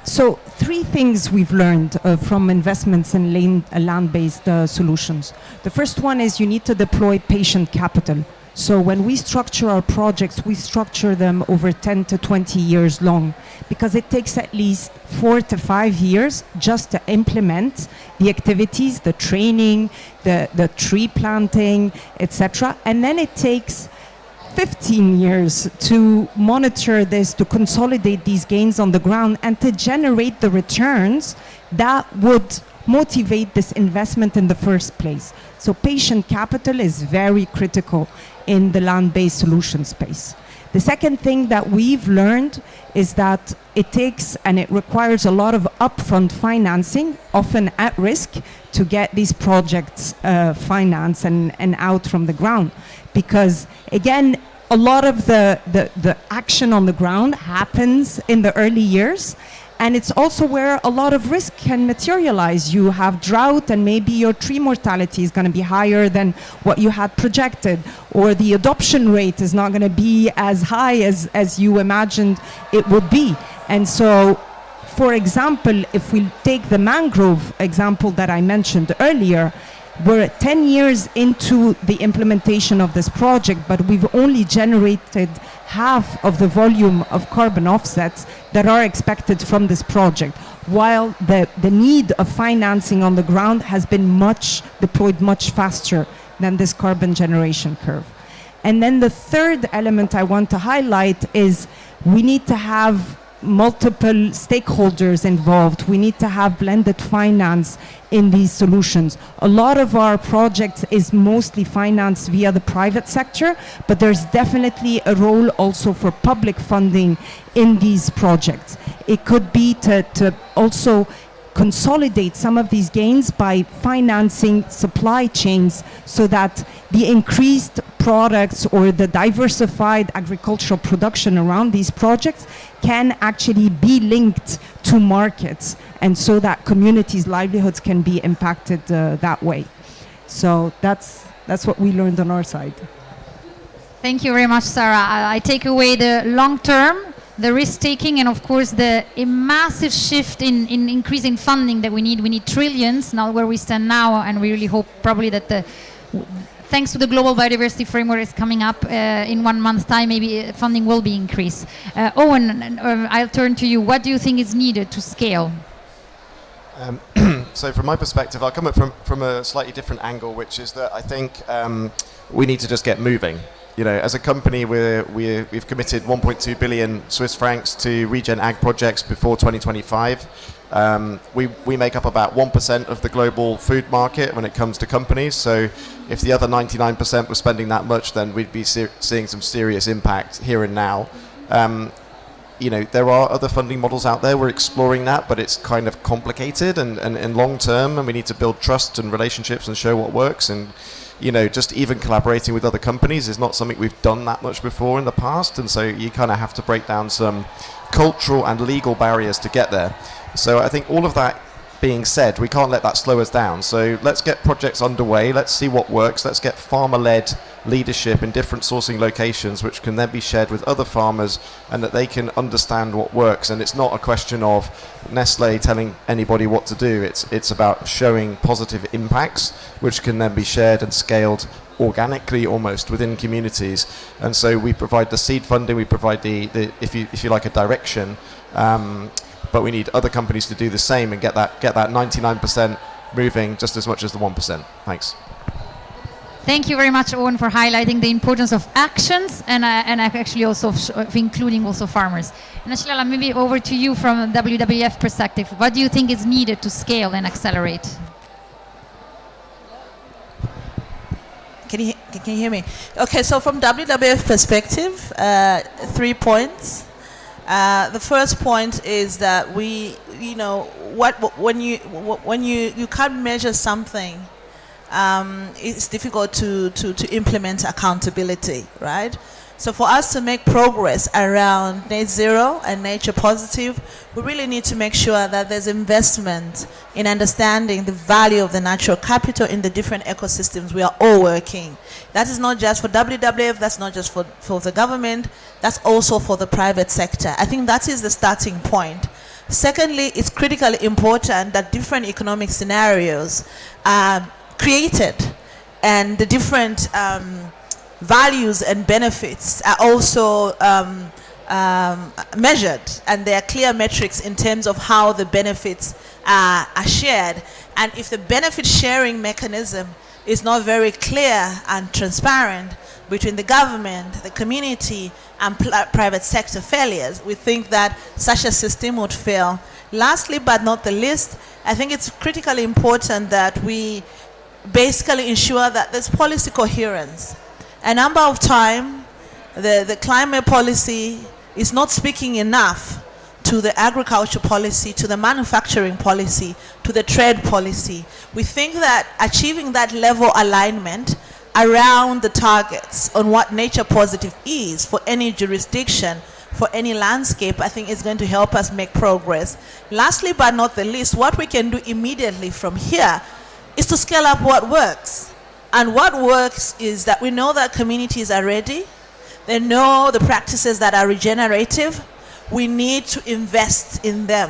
So 3 things we've learned from investments in land-based solutions. The first one is you need to deploy patient capital. So when we structure our projects, we structure them over 10 to 20 years long, because it takes at least 4 to 5 years just to implement the activities, the training, the tree planting, etc. And then it takes 15 years to monitor this, to consolidate these gains on the ground, and to generate the returns that would motivate this investment in the first place. So patient capital is very critical in the land-based solution space. The second thing that we've learned is that it takes and it requires a lot of upfront financing, often at risk, to get these projects financed and out from the ground. Because again, a lot of the action on the ground happens in the early years, and it's also where a lot of risk can materialize. You have drought, and maybe your tree mortality is going to be higher than what you had projected, or the adoption rate is not going to be as high as you imagined it would be. And so, for example, if we take the mangrove example that I mentioned earlier, we're 10 years into the implementation of this project, but we've only generated half of the volume of carbon offsets that are expected from this project, while the need of financing on the ground has been deployed much faster than this carbon generation curve. And then the third element I want to highlight is we need to have multiple stakeholders involved. We need to have blended finance in these solutions. A lot of our projects is mostly financed via the private sector, but there's definitely a role also for public funding in these projects. It could be to also consolidate some of these gains by financing supply chains, so that the increased products or the diversified agricultural production around these projects can actually be linked to markets, and so that communities' livelihoods can be impacted that way. So that's what we learned on our side. Thank you very much, Sarah. I take away the long term, the risk-taking, and of course a massive shift in increasing funding that we need. We need trillions, not where we stand now, and we really hope probably that thanks to the Global Biodiversity Framework is coming up in 1 month's time, maybe funding will be increased. Owen, I'll turn to you. What do you think is needed to scale? So from my perspective, I'll come at from a slightly different angle, which is that I think we need to just get moving. You know, as a company, we've committed 1.2 billion Swiss francs to regen ag projects before 2025. We make up about 1% of the global food market when it comes to companies. So if the other 99% were spending that much, then we'd be seeing some serious impact here and now. You know, there are other funding models out there. We're exploring that, but it's kind of complicated and long term, and we need to build trust and relationships and show what works. And, you know, just even collaborating with other companies is not something we've done that much before in the past. And so you kind of have to break down some cultural and legal barriers to get there. So I think all of that being said, we can't let that slow us down. So let's get projects underway. Let's see what works. Let's get farmer-led leadership in different sourcing locations, which can then be shared with other farmers and that they can understand what works. And it's not a question of Nestle telling anybody what to do. It's about showing positive impacts, which can then be shared and scaled organically almost within communities. And so we provide the seed funding, we provide the if you like, a direction, but we need other companies to do the same and get that 99% moving just as much as the 1%. Thanks. Thank you very much, Owen, for highlighting the importance of actions and actually also of including also farmers. And Ashilala, maybe over to you from a WWF perspective. What do you think is needed to scale and accelerate? Can you hear me? Okay, so from WWF perspective, 3 points. The first point is that when you can't measure something, it's difficult to implement accountability, right? So for us to make progress around net zero and nature positive, we really need to make sure that there's investment in understanding the value of the natural capital in the different ecosystems we are all working. That is not just for WWF, that's not just for the government, that's also for the private sector. I think that is the starting point. Secondly, it's critically important that different economic scenarios are created and the different values and benefits are also measured, and there are clear metrics in terms of how the benefits are shared. And if the benefit sharing mechanism is not very clear and transparent between the government, the community, and private sector failures, we think that such a system would fail. Lastly, but not the least, I think it's critically important that we basically ensure that there's policy coherence. A number of times, the climate policy is not speaking enough to the agriculture policy, to the manufacturing policy, to the trade policy. We think that achieving that level alignment around the targets on what nature positive is for any jurisdiction, for any landscape, I think is going to help us make progress. Lastly, but not the least, what we can do immediately from here is to scale up what works. And what works is that we know that communities are ready. They know the practices that are regenerative. We need to invest in them.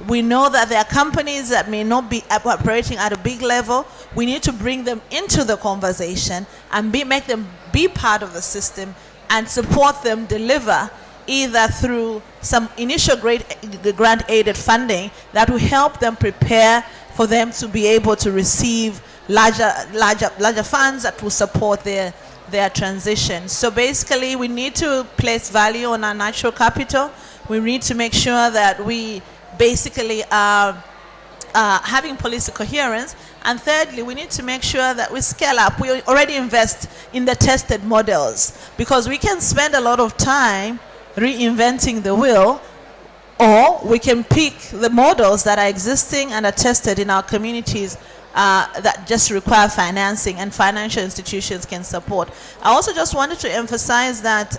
We know that there are companies that may not be operating at a big level. We need to bring them into the conversation and make them be part of the system and support them deliver either through some initial grant-aided funding that will help them prepare for them to be able to receive larger funds that will support their transition. So basically, we need to place value on our natural capital. We need to make sure that we basically are having policy coherence. And thirdly, we need to make sure that we scale up. We already invest in the tested models, because we can spend a lot of time reinventing the wheel, or we can pick the models that are existing and are tested in our communities that just require financing, and financial institutions can support. I also just wanted to emphasize that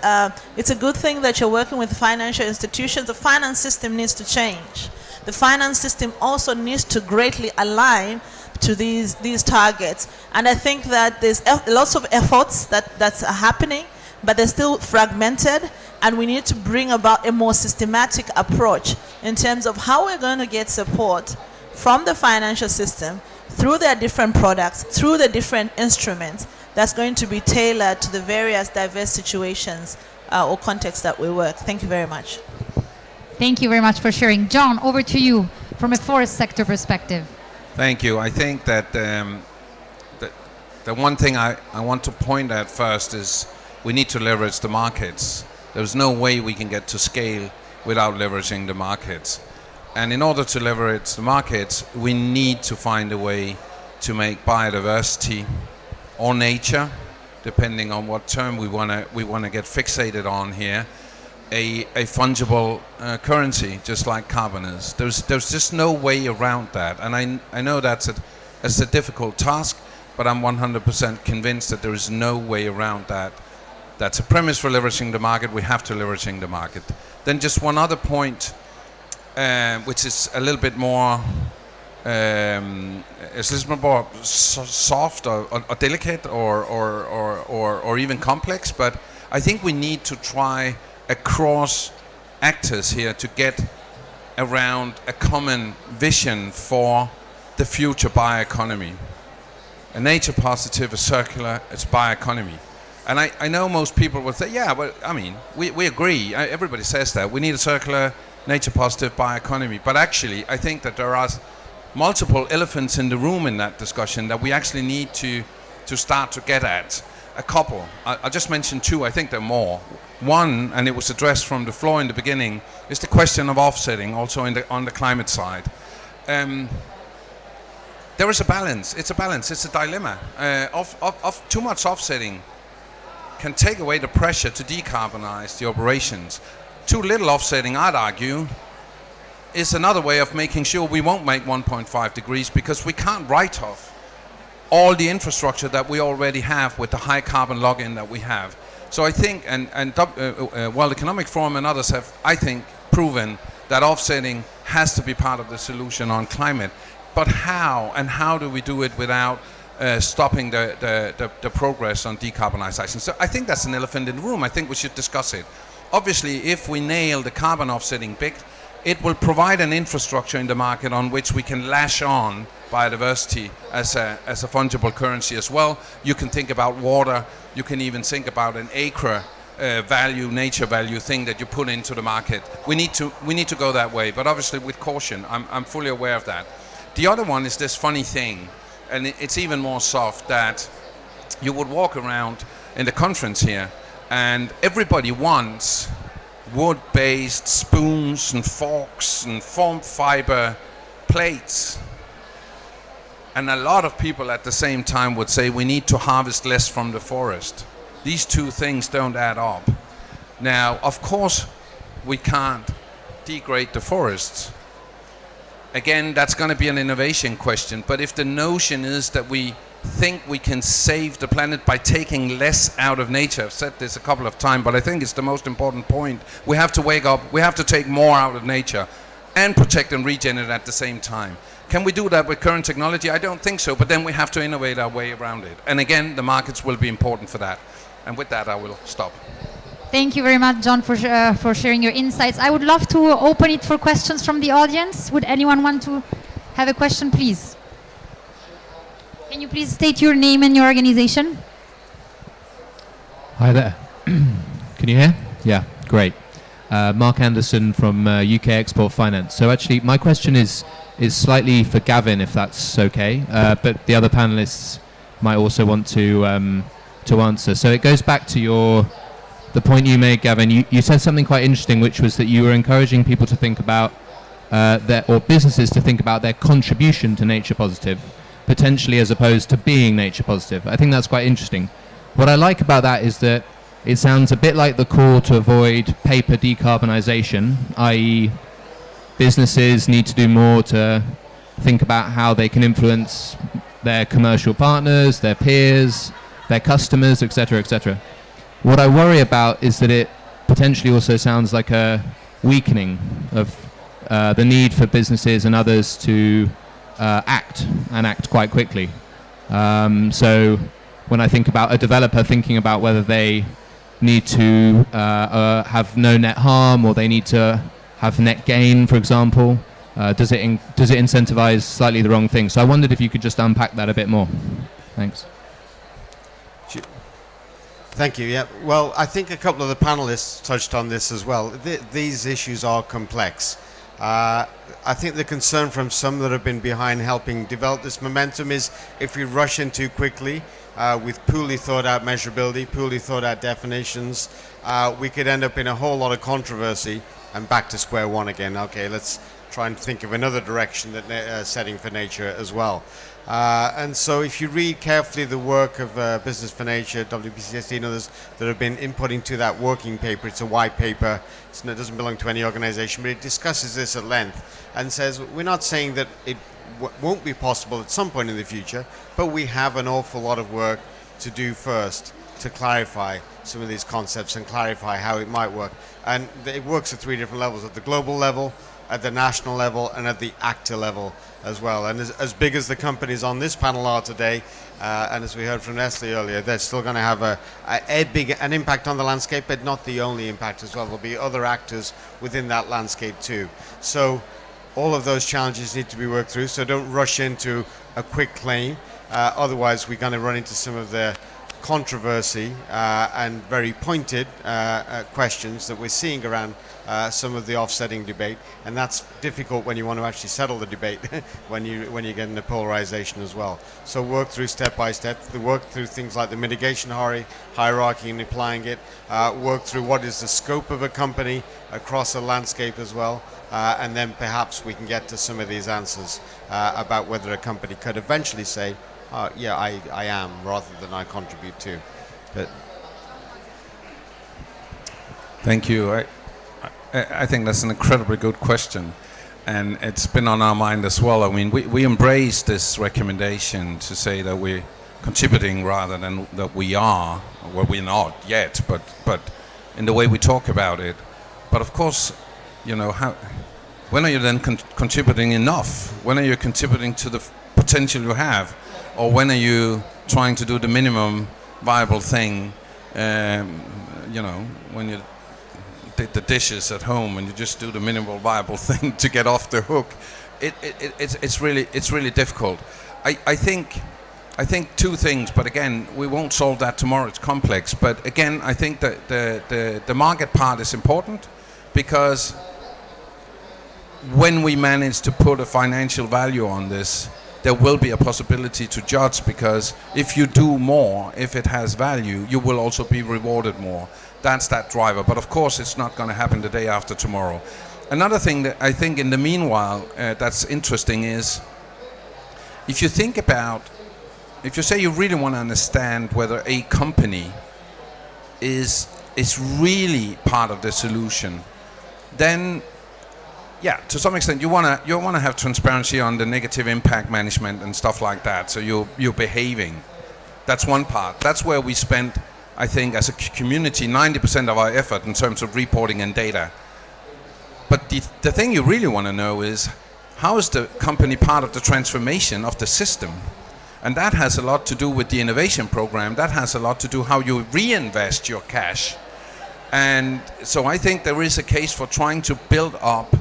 it's a good thing that you're working with financial institutions. The finance system needs to change. The finance system also needs to greatly align to these targets. And I think that there's lots of efforts that's happening, but they're still fragmented, and we need to bring about a more systematic approach in terms of how we're going to get support from the financial system through their different products, through the different instruments, that's going to be tailored to the various diverse situations or contexts that we work. Thank you very much. Thank you very much for sharing. John, over to you from a forest sector perspective. Thank you. I think that the one thing I want to point at first is we need to leverage the markets. There's no way we can get to scale without leveraging the markets. And in order to leverage the markets, we need to find a way to make biodiversity or nature, depending on what term we want to get fixated on here, a fungible currency, just like carbon is. There's just no way around that. And I know that's a difficult task, but I'm 100% convinced that there is no way around that. That's a premise for leveraging the market. We have to leveraging the market. Then just one other point, which is a little bit more, soft or delicate or even complex. But I think we need to try across actors here to get around a common vision for the future bioeconomy. A nature positive, a circular, it's bioeconomy. And I know most people will say, yeah, well, I mean, we agree. Everybody says that. We need a circular, nature-positive bioeconomy. But actually, I think that there are multiple elephants in the room in that discussion that we actually need to start to get at. A couple. I'll just mention two. I think there are more. One, and it was addressed from the floor in the beginning, is the question of offsetting, also on the climate side. There is a balance. It's a balance. It's a dilemma. Of too much offsetting can take away the pressure to decarbonize the operations. Too little offsetting, I'd argue, is another way of making sure we won't make 1.5 degrees, because we can't write off all the infrastructure that we already have with the high carbon login that we have. So I think, and World Economic Forum and others have, I think, proven that offsetting has to be part of the solution on climate. But how, and how do we do it without stopping the progress on decarbonization? So I think that's an elephant in the room. I think we should discuss it. Obviously, if we nail the carbon offsetting bit, it will provide an infrastructure in the market on which we can lash on biodiversity as a fungible currency as well. You can think about water. You can even think about an acre value, nature value thing that you put into the market. We need to go that way, but obviously with caution. I'm fully aware of that. The other one is this funny thing, and it's even more soft, that you would walk around in the conference here and everybody wants wood-based spoons and forks and foam fiber plates. And a lot of people at the same time would say we need to harvest less from the forest. These two things don't add up. Now, of course, we can't degrade the forests. Again, that's going to be an innovation question. But if the notion is that we think we can save the planet by taking less out of nature, I've said this a couple of times, but I think it's the most important point. We have to wake up. We have to take more out of nature and protect and regenerate at the same time. Can we do that with current technology? I don't think so, but then we have to innovate our way around it. And again, the markets will be important for that. And with that, I will stop. Thank you very much, John, for sharing your insights. I would love to open it for questions from the audience. Would anyone want to have a question, please? Can you please state your name and your organization? Hi there. Can you hear? Yeah, great. Mark Anderson from UK Export Finance. So actually, my question is slightly for Gavin, if that's okay, but the other panelists might also want to answer. So it goes back to the point you made, Gavin. You said something quite interesting, which was that you were encouraging people to think about or businesses to think about their contribution to nature positive, potentially as opposed to being nature positive. I think that's quite interesting. What I like about that is that it sounds a bit like the call to avoid paper decarbonisation, i.e. businesses need to do more to think about how they can influence their commercial partners, their peers, their customers, etc., etc. What I worry about is that it potentially also sounds like a weakening of the need for businesses and others to act quite quickly. So when I think about a developer thinking about whether they need to have no net harm or they need to have net gain, for example, does it incentivize slightly the wrong thing? So I wondered if you could just unpack that a bit more. Thanks. Thank you. Yeah. Well, I think a couple of the panelists touched on this as well. These issues are complex. I think the concern from some that have been behind helping develop this momentum is if we rush in too quickly with poorly thought out measurability, poorly thought out definitions, we could end up in a whole lot of controversy and back to square one again. Okay, let's try and think of another direction that setting for nature as well. And so if you read carefully the work of Business for Nature, WBCSD and others that have been inputting to that working paper, it's a white paper, it doesn't belong to any organization, but it discusses this at length and says we're not saying that it won't be possible at some point in the future, but we have an awful lot of work to do first to clarify some of these concepts and clarify how it might work. And it works at 3 different levels: at the global level, at the national level, and at the actor level as well. And as big as the companies on this panel are today, and as we heard from Nestle earlier, they're still going to have an impact on the landscape, but not the only impact as well. There'll be other actors within that landscape too. So all of those challenges need to be worked through, so don't rush into a quick claim. Otherwise, we're going to run into some of the controversy and very pointed questions that we're seeing around some of the offsetting debate, and that's difficult when you want to actually settle the debate when you get into polarization as well. So work through step by step, work through things like the mitigation hierarchy and applying it, work through what is the scope of a company across a landscape as well, and then perhaps we can get to some of these answers about whether a company could eventually say, yeah, I am, rather than I contribute to. But thank you. I think that's an incredibly good question, and it's been on our mind as well. I mean, we embrace this recommendation to say that we're contributing rather than that we are. Well, we're not yet, but in the way we talk about it. But of course, you know, when are you then contributing enough? When are you contributing to the potential you have? Or when are you trying to do the minimum viable thing? You know, when you did the dishes at home and you just do the minimal viable thing to get off the hook, it's really difficult. I think 2 things, but again, we won't solve that tomorrow. It's complex. But again, I think that the market part is important, because when we manage to put a financial value on this, there will be a possibility to judge, because if you do more, if it has value, you will also be rewarded more. That's that driver. But of course, it's not going to happen the day after tomorrow. Another thing that I think in the meanwhile that's interesting is, if you say you really want to understand whether a company is really part of the solution, then yeah, to some extent, you want to have transparency on the negative impact management and stuff like that. So you're behaving. That's one part. That's where we spend, I think, as a community, 90% of our effort in terms of reporting and data. But the thing you really want to know is, how is the company part of the transformation of the system? And that has a lot to do with the innovation program. That has a lot to do how you reinvest your cash. And so I think there is a case for trying to build up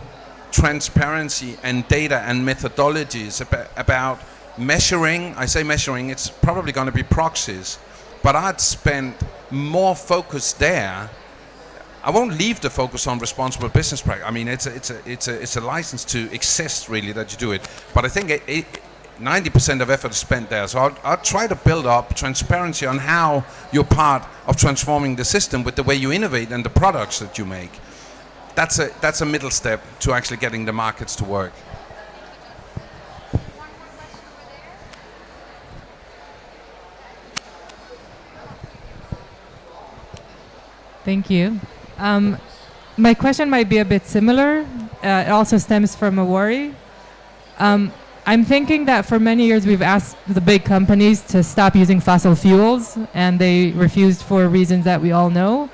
transparency and data and methodologies about measuring. I say measuring, it's probably going to be proxies, but I'd spend more focus there. I won't leave the focus on responsible business practice. I mean, it's a license to exist, really, that you do it. But I think 90% of effort is spent there. So I'll try to build up transparency on how you're part of transforming the system with the way you innovate and the products that you make. That's a middle step to actually getting the markets to work. Thank you. My question might be a bit similar. It also stems from a worry. I'm thinking that for many years we've asked the big companies to stop using fossil fuels, and they refused for reasons that we all know.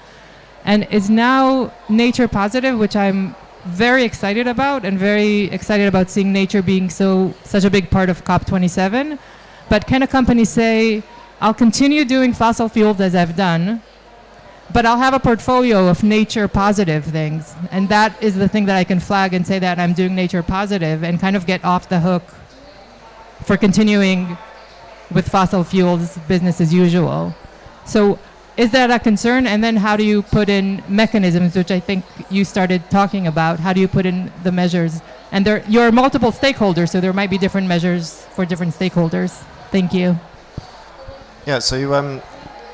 And it's now nature positive, which I'm very excited about, and very excited about seeing nature being such a big part of COP27. But can a company say, I'll continue doing fossil fuels as I've done, but I'll have a portfolio of nature positive things, and that is the thing that I can flag and say that I'm doing nature positive, and kind of get off the hook for continuing with fossil fuels business as usual. So is that a concern? And then how do you put in mechanisms, which I think you started talking about? How do you put in the measures? And you're multiple stakeholders, so there might be different measures for different stakeholders. Thank you. Yeah, so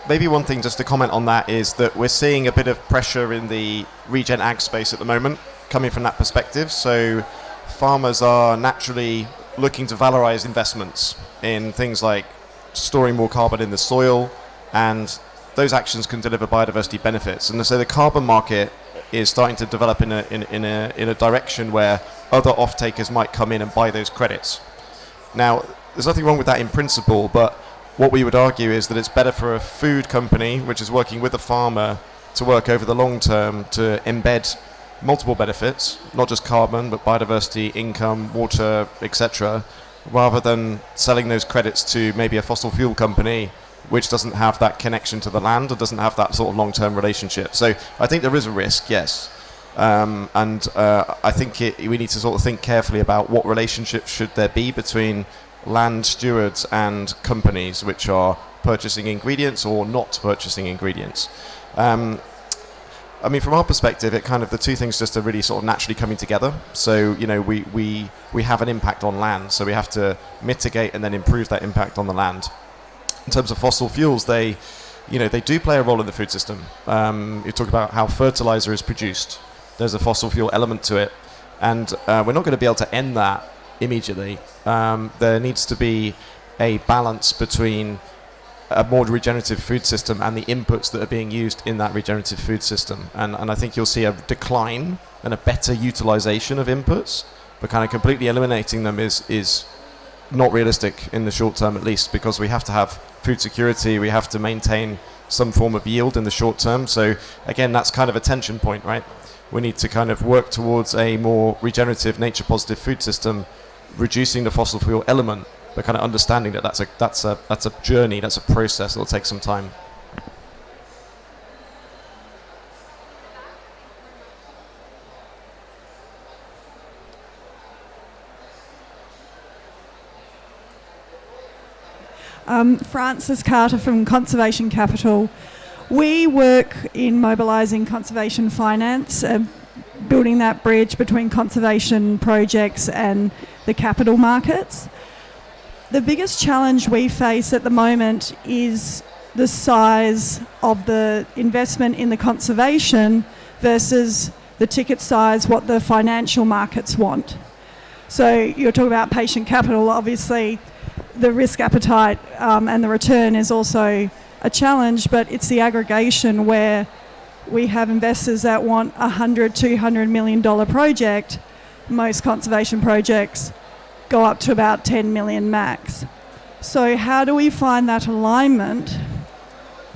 maybe one thing just to comment on that is that we're seeing a bit of pressure in the regen ag space at the moment, coming from that perspective. So farmers are naturally looking to valorize investments in things like storing more carbon in the soil, and those actions can deliver biodiversity benefits. And so the carbon market is starting to develop in a direction where other off-takers might come in and buy those credits. Now, there's nothing wrong with that in principle, but what we would argue is that it's better for a food company, which is working with a farmer, to work over the long term to embed multiple benefits, not just carbon, but biodiversity, income, water, etc., rather than selling those credits to maybe a fossil fuel company which doesn't have that connection to the land or doesn't have that sort of long-term relationship. So I think there is a risk, yes. I think we need to sort of think carefully about what relationship should there be between land stewards and companies which are purchasing ingredients or not purchasing ingredients. I mean, from our perspective, it kind of, the two things just are really sort of naturally coming together. So, you know, we have an impact on land, so we have to mitigate and then improve that impact on the land. In terms of fossil fuels, they do play a role in the food system. You talk about how fertilizer is produced. There's a fossil fuel element to it, and we're not going to be able to end that immediately. There needs to be a balance between a more regenerative food system and the inputs that are being used in that regenerative food system. And I think you'll see a decline and a better utilization of inputs, but kind of completely eliminating them is not realistic in the short term, at least, because we have to have food security, we have to maintain some form of yield in the short term. So again, that's kind of a tension point, right? We need to kind of work towards a more regenerative, nature positive food system, reducing the fossil fuel element, but kind of understanding that that's a journey, that's a process, it'll take some time. Frances Carter from Conservation Capital. We work in mobilising conservation finance, building that bridge between conservation projects and the capital markets. The biggest challenge we face at the moment is the size of the investment in the conservation versus the ticket size, what the financial markets want. So you're talking about patient capital, obviously the risk appetite and the return is also a challenge, but it's the aggregation where we have investors that want $100, $200 million project. Most conservation projects go up to about 10 million max. So how do we find that alignment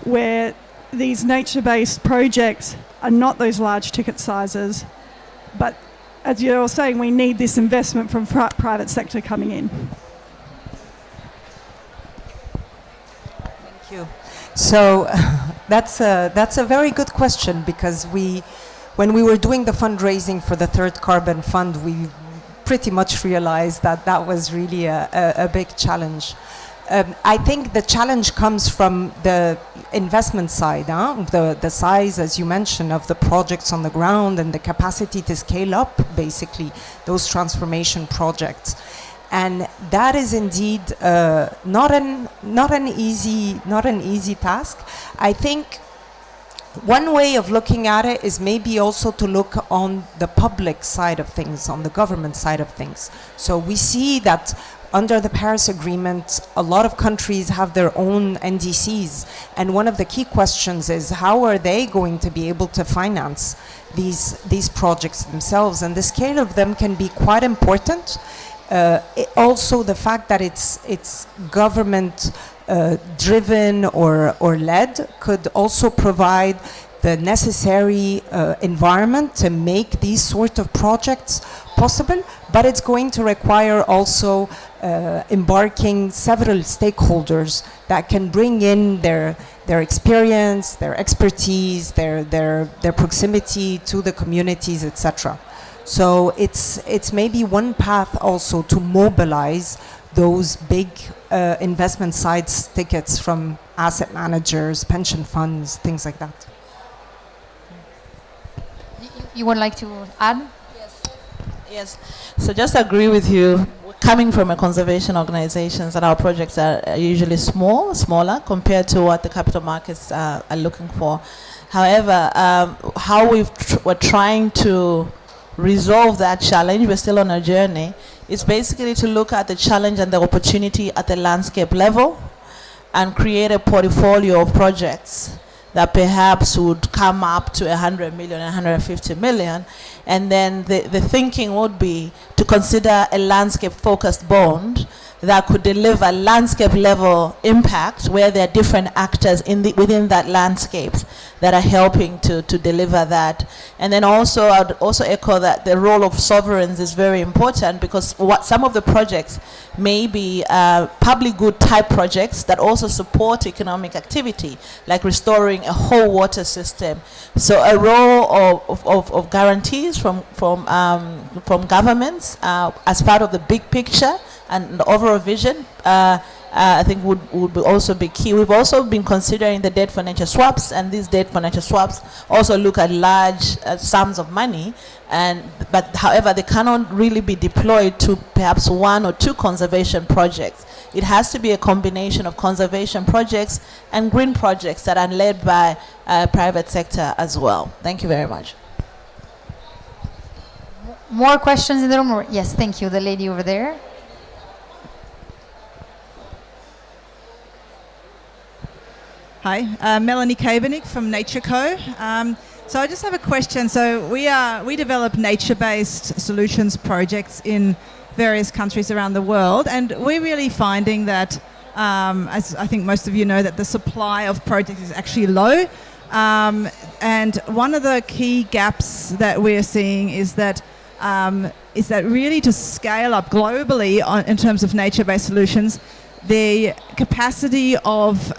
where these nature-based projects are not those large ticket sizes, but as you're saying, we need this investment from private sector coming in? Thank you. So that's a very good question, because when we were doing the fundraising for the third carbon fund, we pretty much realized that that was really a big challenge. I think the challenge comes from the investment side, the size, as you mentioned, of the projects on the ground and the capacity to scale up, basically, those transformation projects. And that is indeed not an easy task. I think one way of looking at it is maybe also to look on the public side of things, on the government side of things. So we see that under the Paris Agreement, a lot of countries have their own NDCs, and one of the key questions is how are they going to be able to finance these projects themselves? And the scale of them can be quite important. Also, the fact that it's government driven or led could also provide the necessary environment to make these sort of projects possible, but it's going to require also embarking several stakeholders that can bring in their experience, their expertise, their proximity to the communities, etc. So it's maybe one path also to mobilize those big investment sides tickets from asset managers, pension funds, things like that. You would like to add? Yes. So just agree with you. Coming from a conservation organizations, that our projects are usually smaller compared to what the capital markets are looking for. However, how we're trying to resolve that challenge, we're still on a journey, is basically to look at the challenge and the opportunity at the landscape level and create a portfolio of projects that perhaps would come up to 100 million, 150 million. And then the thinking would be to consider a landscape-focused bond that could deliver landscape-level impact, where there are different actors within that landscape that are helping to deliver that. And then also, I would also echo that the role of sovereigns is very important, because some of the projects may be public good type projects that also support economic activity, like restoring a whole water system. So a role of guarantees from governments as part of the big picture and the overall vision, I think would also be key. We've also been considering the debt financial swaps, and these debt financial swaps also look at large sums of money, but however, they cannot really be deployed to perhaps one or two conservation projects. It has to be a combination of conservation projects and green projects that are led by private sector as well. Thank you very much. More questions in the room? Yes, thank you. The lady over there. Hi, Melanie Kabernick from Nature Co. So I just have a question. So we develop nature-based solutions projects in various countries around the world, and we're really finding that, as I think most of you know, that the supply of projects is actually low. And one of the key gaps that we're seeing is that really to scale up globally in terms of nature-based solutions, the capacity of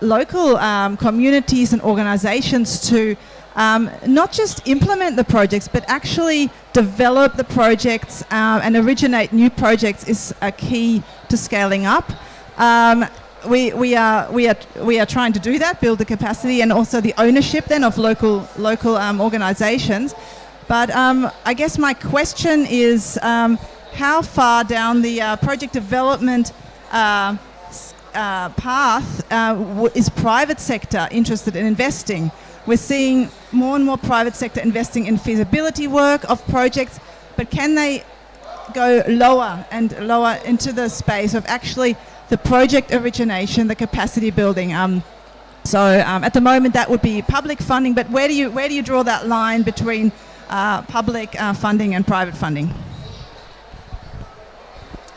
local communities and organizations to not just implement the projects, but actually develop the projects and originate new projects is a key to scaling up. We are trying to do that, build the capacity and also the ownership then of local organizations. But I guess my question is, how far down the project development path is private sector interested in investing? We're seeing more and more private sector investing in feasibility work of projects, but can they go lower and lower into the space of actually the project origination, the capacity building? So at the moment that would be public funding, but where do you draw that line between public funding and private funding?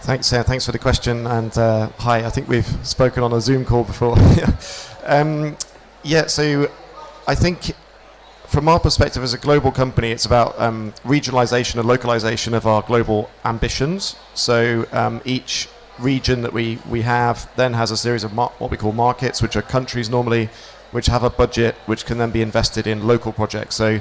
Thanks for the question, and hi, I think we've spoken on a Zoom call before. So I think from our perspective as a global company, it's about regionalization and localization of our global ambitions. So each region that we have then has a series of what we call markets, which are countries normally, which have a budget which can then be invested in local projects. So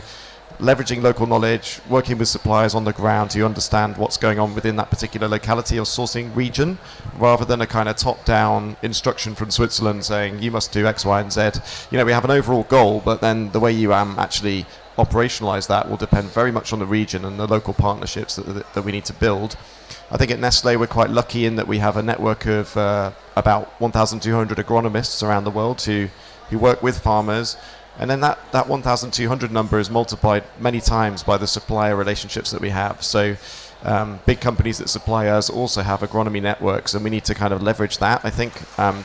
leveraging local knowledge, working with suppliers on the ground to understand what's going on within that particular locality or sourcing region, rather than a kind of top-down instruction from Switzerland saying you must do X, Y, and Z. You know, we have an overall goal, but then the way you actually operationalize that will depend very much on the region and the local partnerships that we need to build. I think at Nestlé we're quite lucky in that we have a network of about 1,200 agronomists around the world who work with farmers. And then that 1,200 number is multiplied many times by the supplier relationships that we have. So big companies that supply us also have agronomy networks, and we need to kind of leverage that, I think,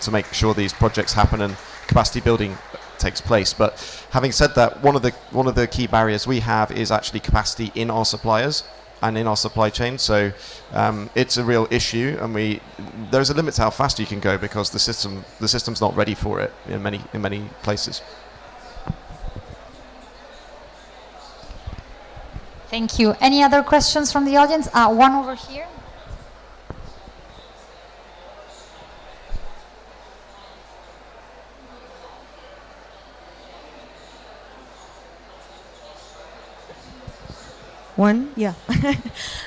to make sure these projects happen and capacity building takes place. But having said that, one of the key barriers we have is actually capacity in our suppliers and in our supply chain. So it's a real issue, and there's a limit to how fast you can go because the system's not ready for it in many places. Thank you. Any other questions from the audience? One over here. One, yeah.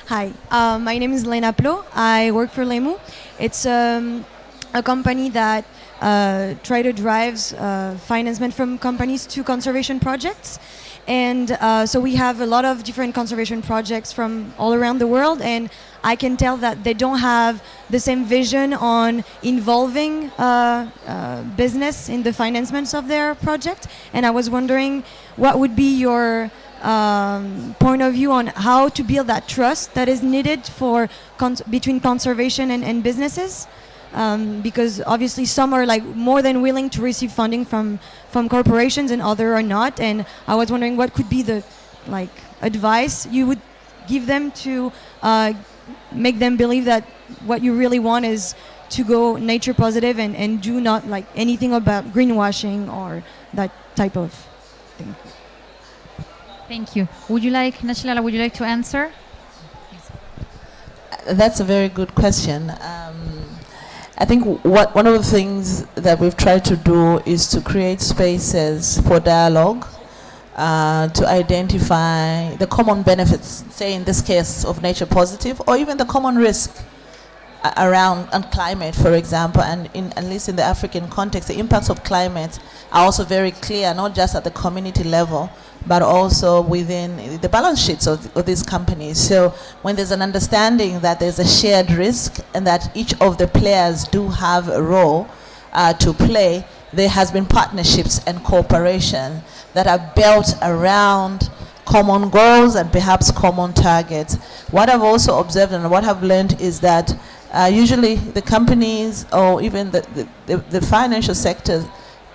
Hi, my name is Lena Plo. I work for Lemu. It's a company that try to drive financement from companies to conservation projects. And so we have a lot of different conservation projects from all around the world, and I can tell that they don't have the same vision on involving business in the financements of their project. And I was wondering what would be your point of view on how to build that trust that is needed for between conservation and businesses, because obviously some are like more than willing to receive funding from corporations and other are not. And I was wondering what could be the advice you would give them to make them believe that what you really want is to go nature positive and do not like anything about greenwashing or that type of thing. Thank you. Would you like, Nachilala, would you like to answer? That's a very good question. I think one of the things that we've tried to do is to create spaces for dialogue, to identify the common benefits, say in this case of nature positive, or even the common risk around climate, for example, and at least in the African context, the impacts of climate are also very clear, not just at the community level, but also within the balance sheets of these companies. So when there's an understanding that there's a shared risk and that each of the players do have a role to play, there has been partnerships and cooperation that are built around common goals and perhaps common targets. What I've also observed and what I've learned is that usually the companies or even the financial sector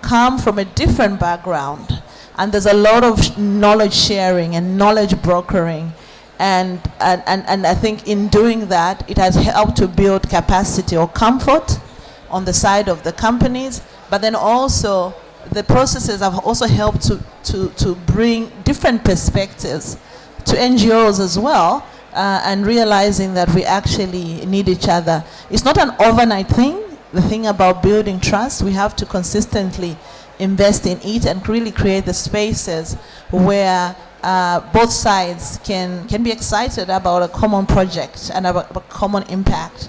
come from a different background, and there's a lot of knowledge sharing and knowledge brokering, and I think in doing that it has helped to build capacity or comfort on the side of the companies, but then also the processes have also helped to bring different perspectives to NGOs as well, and realizing that we actually need each other. It's not an overnight thing. The thing about building trust, we have to consistently invest in it and really create the spaces where both sides can be excited about a common project and about a common impact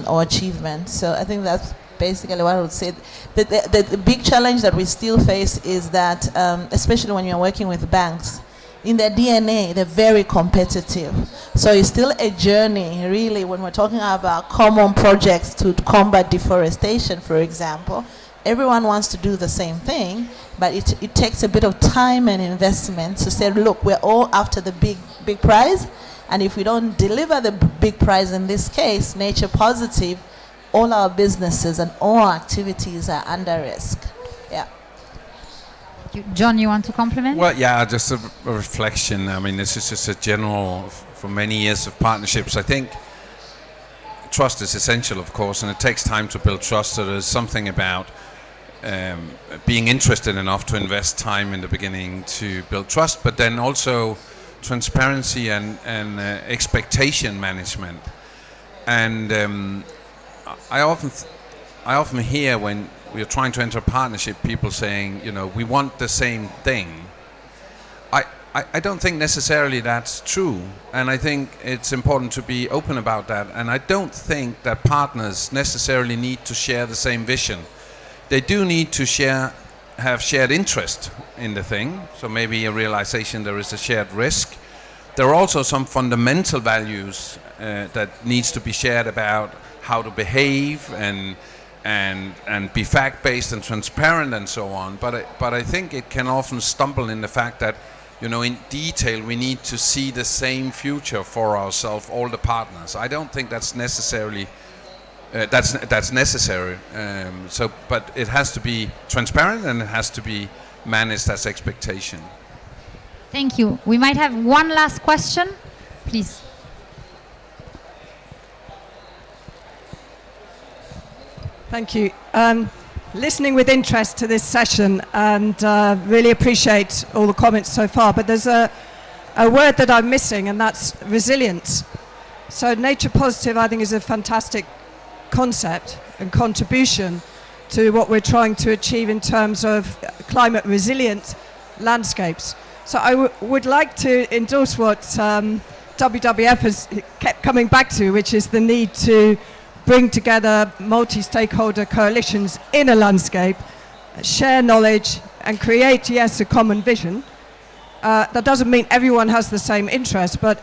or achievement. So I think that's basically what I would say. The big challenge that we still face is that, especially when you're working with banks, in their DNA, they're very competitive. So it's still a journey, really, when we're talking about common projects to combat deforestation, for example. Everyone wants to do the same thing, but it takes a bit of time and investment to say, look, we're all after the big prize, and if we don't deliver the big prize, in this case, nature positive, all our businesses and all our activities are under risk. Yeah. John, you want to compliment? Well, yeah, just a reflection. I mean, this is just a general, for many years of partnerships, I think trust is essential, of course, and it takes time to build trust. So there's something about being interested enough to invest time in the beginning to build trust, but then also transparency and expectation management. And I often hear when we're trying to enter a partnership, people saying, you know, we want the same thing. I don't think necessarily that's true, and I think it's important to be open about that. And I don't think that partners necessarily need to share the same vision. They do need to have shared interest in the thing, so maybe a realization there is a shared risk. There are also some fundamental values that needs to be shared about how to behave and be fact-based and transparent and so on. But I think it can often stumble in the fact that, you know, in detail we need to see the same future for ourselves, all the partners. I don't think that's necessarily that's necessary. So, but it has to be transparent and it has to be managed as expectation. Thank you. We might have one last question, please. Thank you. Listening with interest to this session and really appreciate all the comments so far, but there's a word that I'm missing, and that's resilience. So nature positive, I think, is a fantastic concept and contribution to what we're trying to achieve in terms of climate resilient landscapes. So I would like to endorse what WWF has kept coming back to, which is the need to bring together multi-stakeholder coalitions in a landscape, share knowledge, and create, yes, a common vision. That doesn't mean everyone has the same interest, but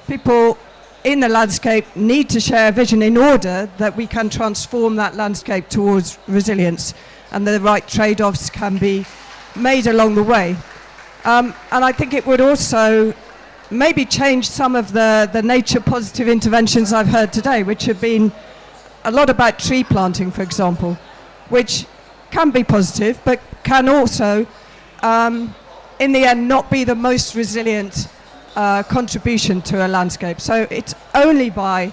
people in the landscape need to share a vision in order that we can transform that landscape towards resilience, and the right trade-offs can be made along the way. And I think it would also maybe change some of the nature positive interventions I've heard today, which have been a lot about tree planting, for example, which can be positive, but can also, in the end, not be the most resilient contribution to a landscape. So it's only by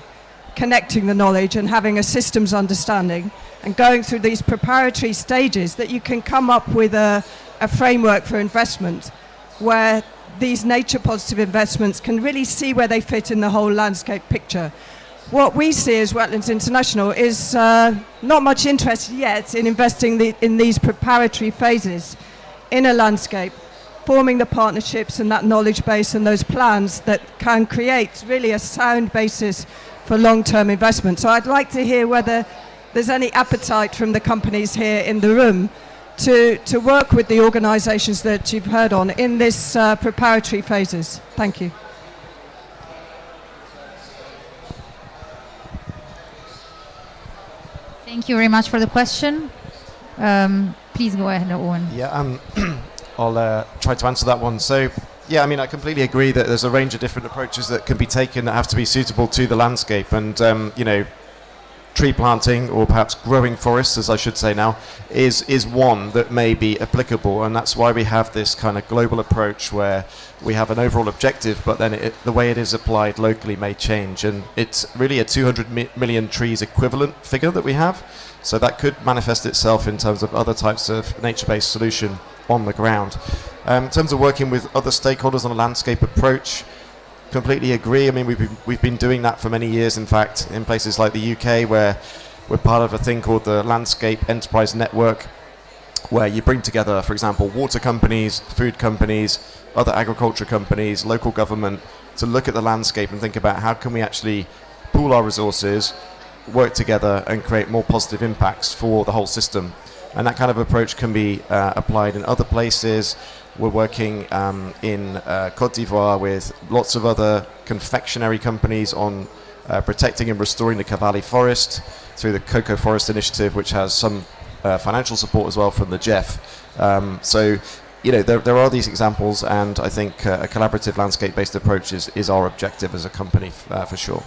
connecting the knowledge and having a systems understanding and going through these preparatory stages that you can come up with a framework for investment where these nature positive investments can really see where they fit in the whole landscape picture. What we see as Wetlands International is not much interest yet in investing in these preparatory phases in a landscape, forming the partnerships and that knowledge base and those plans that can create really a sound basis for long-term investment. So I'd like to hear whether there's any appetite from the companies here in the room to work with the organisations that you've heard on in this preparatory phases. Thank you. Thank you very much for the question. Please go ahead, Owen. Yeah, I'll try to answer that one. So, yeah, I mean, I completely agree that there's a range of different approaches that can be taken that have to be suitable to the landscape. And, you know, tree planting, or perhaps growing forests, as I should say now, is one that may be applicable. And that's why we have this kind of global approach where we have an overall objective, but then the way it is applied locally may change. And it's really a 200 million trees equivalent figure that we have. So that could manifest itself in terms of other types of nature-based solution on the ground. In terms of working with other stakeholders on a landscape approach, completely agree. I mean, we've been doing that for many years, in fact, in places like the UK, where we're part of a thing called the Landscape Enterprise Network, where you bring together, for example, water companies, food companies, other agriculture companies, local government, to look at the landscape and think about how can we actually pool our resources, work together and create more positive impacts for the whole system. And that kind of approach can be applied in other places. We're working in Cote d'Ivoire with lots of other confectionery companies on protecting and restoring the Cavalli forest through the Cocoa Forest Initiative, which has some financial support as well from the GEF. So, you know, there are these examples, and I think a collaborative landscape-based approach is our objective as a company for sure.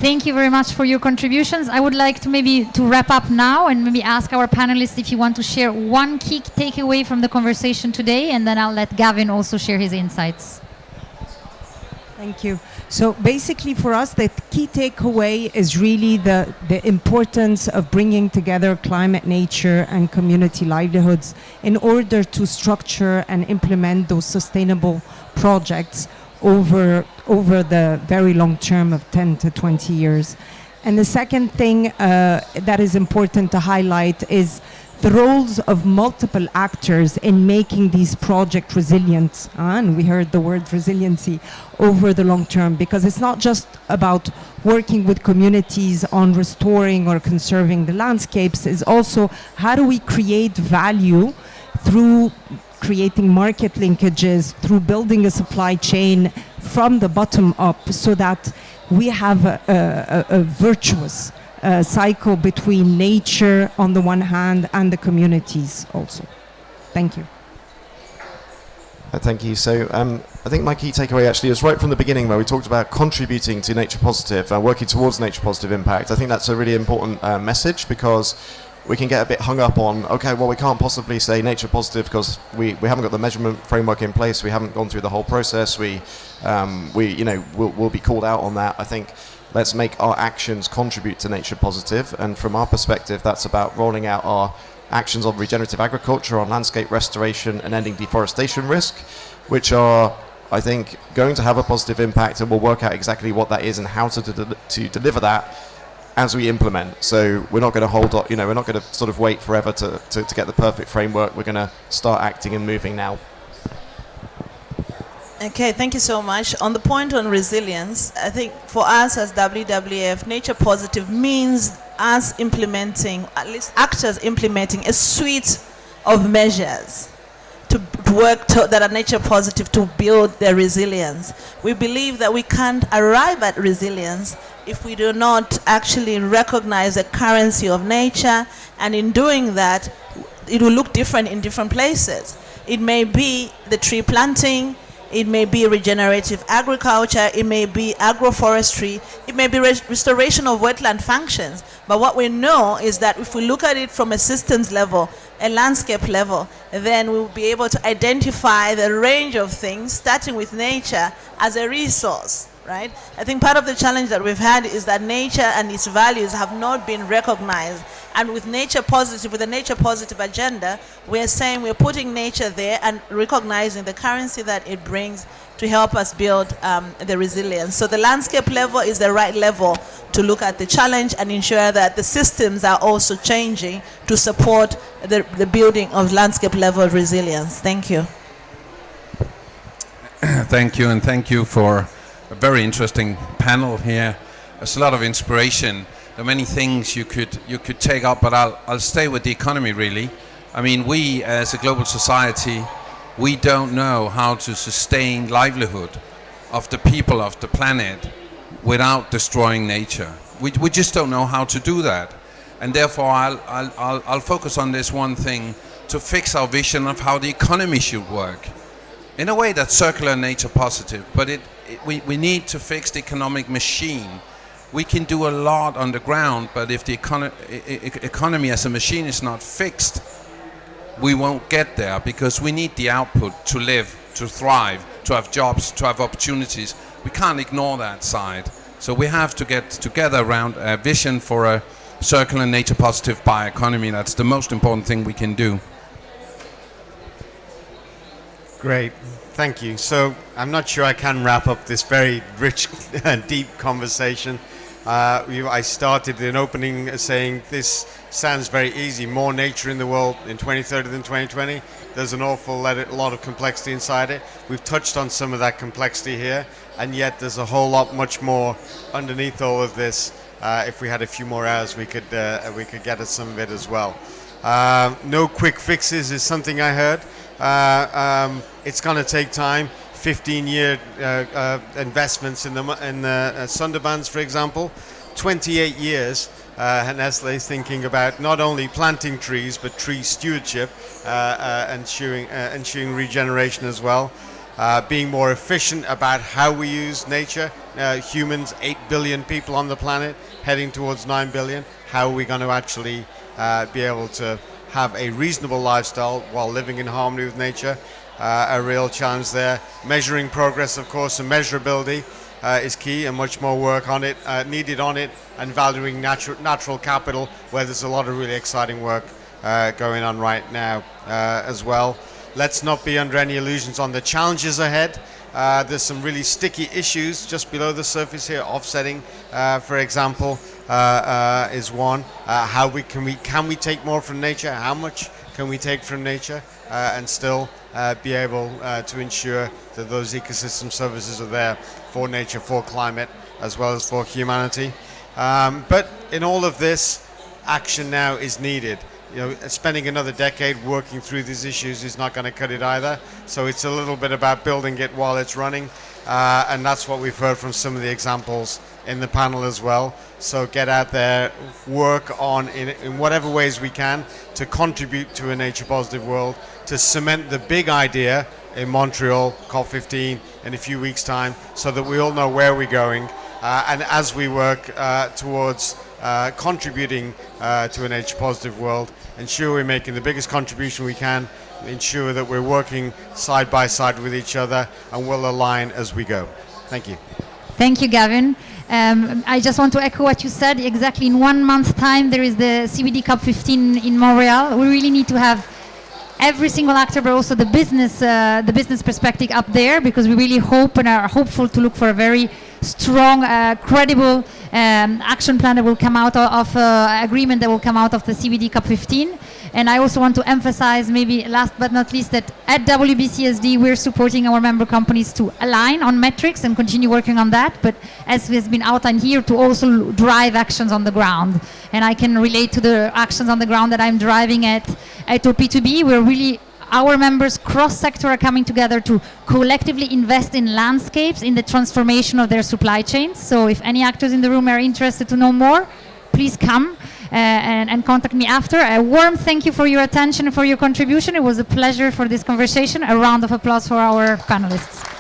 Thank you very much for your contributions. I would like to wrap up now and maybe ask our panelists if you want to share one key takeaway from the conversation today, and then I'll let Gavin also share his insights. Thank you. So basically for us, the key takeaway is really the importance of bringing together climate, nature, and community livelihoods in order to structure and implement those sustainable projects over the very long term of 10 to 20 years. And the second thing that is important to highlight is the roles of multiple actors in making these projects resilient. And we heard the word resiliency over the long term, because it's not just about working with communities on restoring or conserving the landscapes, it's also how do we create value through creating market linkages, through building a supply chain from the bottom up, so that we have a virtuous cycle between nature on the one hand and the communities also. Thank you. Thank you. So I think my key takeaway actually is right from the beginning, where we talked about contributing to nature positive and working towards nature positive impact. I think that's a really important message, because we can get a bit hung up on, okay, well, we can't possibly say nature positive because we haven't got the measurement framework in place, we haven't gone through the whole process, we'll be called out on that. I think let's make our actions contribute to nature positive, and from our perspective, that's about rolling out our actions on regenerative agriculture, on landscape restoration, and ending deforestation risk, which are, I think, going to have a positive impact, and we'll work out exactly what that is and how to deliver that as we implement. So we're not going to hold up, we're not going to sort of wait forever to get the perfect framework. We're going to start acting and moving now. Okay, thank you so much. On the point on resilience, I think for us as WWF, nature positive means us implementing, at least actors implementing a suite of measures to that are nature positive to build their resilience. We believe that we can't arrive at resilience if we do not actually recognize the currency of nature, and in doing that, it will look different in different places. It may be the tree planting, it may be regenerative agriculture, it may be agroforestry, it may be restoration of wetland functions. But what we know is that if we look at it from a systems level, a landscape level, then we will be able to identify the range of things, starting with nature as a resource, right? I think part of the challenge that we've had is that nature and its values have not been recognized. And with nature positive, with the nature positive agenda, we're saying we're putting nature there and recognizing the currency that it brings to help us build the resilience. So the landscape level is the right level to look at the challenge and ensure that the systems are also changing to support the building of landscape level resilience. Thank you. Thank you, and thank you for a very interesting panel here. There's a lot of inspiration. There are many things you could take up, but I'll stay with the economy really. I mean, we as a global society, we don't know how to sustain livelihood of the people of the planet without destroying nature. We just don't know how to do that, and therefore I'll focus on this one thing to fix our vision of how the economy should work in a way that's circular and nature positive. But we need to fix the economic machine. We can do a lot on the ground, but if the economy as a machine is not fixed, we won't get there, because we need the output to live, to thrive, to have jobs, to have opportunities. We can't ignore that side. So we have to get together around a vision for a circular and nature positive bioeconomy. That's the most important thing we can do. Great, thank you. So I'm not sure I can wrap up this very rich and deep conversation. I started in opening saying this sounds very easy, more nature in the world in 2030 than 2020. There's an awful lot of complexity inside it. We've touched on some of that complexity here, and yet there's a whole lot much more underneath all of this. If we had a few more hours, we could get at some of it as well. No quick fixes is something I heard. It's going to take time. 15-year investments in the Sundarbans, for example. 28 years, Nestle is thinking about not only planting trees, but tree stewardship and ensuring regeneration as well. Being more efficient about how we use nature. Humans, 8 billion people on the planet, heading towards 9 billion. How are we going to actually be able to have a reasonable lifestyle while living in harmony with nature? A real challenge there. Measuring progress, of course, and measurability is key, and much more work on it needed on it, and valuing natural capital, where there's a lot of really exciting work going on right now as well. Let's not be under any illusions on the challenges ahead. There's some really sticky issues just below the surface here. Offsetting, for example, is one. Can we take more from nature? How much can we take from nature and still be able to ensure that those ecosystem services are there for nature, for climate, as well as for humanity? But in all of this, action now is needed. You know, spending another decade working through these issues is not going to cut it either. So it's a little bit about building it while it's running, and that's what we've heard from some of the examples in the panel as well. So get out there, work on in whatever ways we can to contribute to a nature positive world, to cement the big idea in Montreal, COP15 in a few weeks' time, so that we all know where we're going. And as we work towards contributing to a nature positive world, ensure we're making the biggest contribution we can, ensure that we're working side by side with each other, and we'll align as we go. Thank you. Thank you, Gavin. I just want to echo what you said. Exactly in 1 month's time, there is the CBD COP15 in Montreal. We really need to have every single actor, but also the business perspective up there, because we really hope and are hopeful to look for a very strong, credible action plan that will come out of agreement that will come out of the CBD COP15. And I also want to emphasize, maybe last but not least, that at WBCSD we're supporting our member companies to align on metrics and continue working on that, but as has been outlined here, to also drive actions on the ground. And I can relate to the actions on the ground that I'm driving at OP2B. We're really, our members cross-sector are coming together to collectively invest in landscapes, in the transformation of their supply chains. So if any actors in the room are interested to know more, please come and contact me after. A warm thank you for your attention and for your contribution. It was a pleasure for this conversation. A round of applause for our panelists.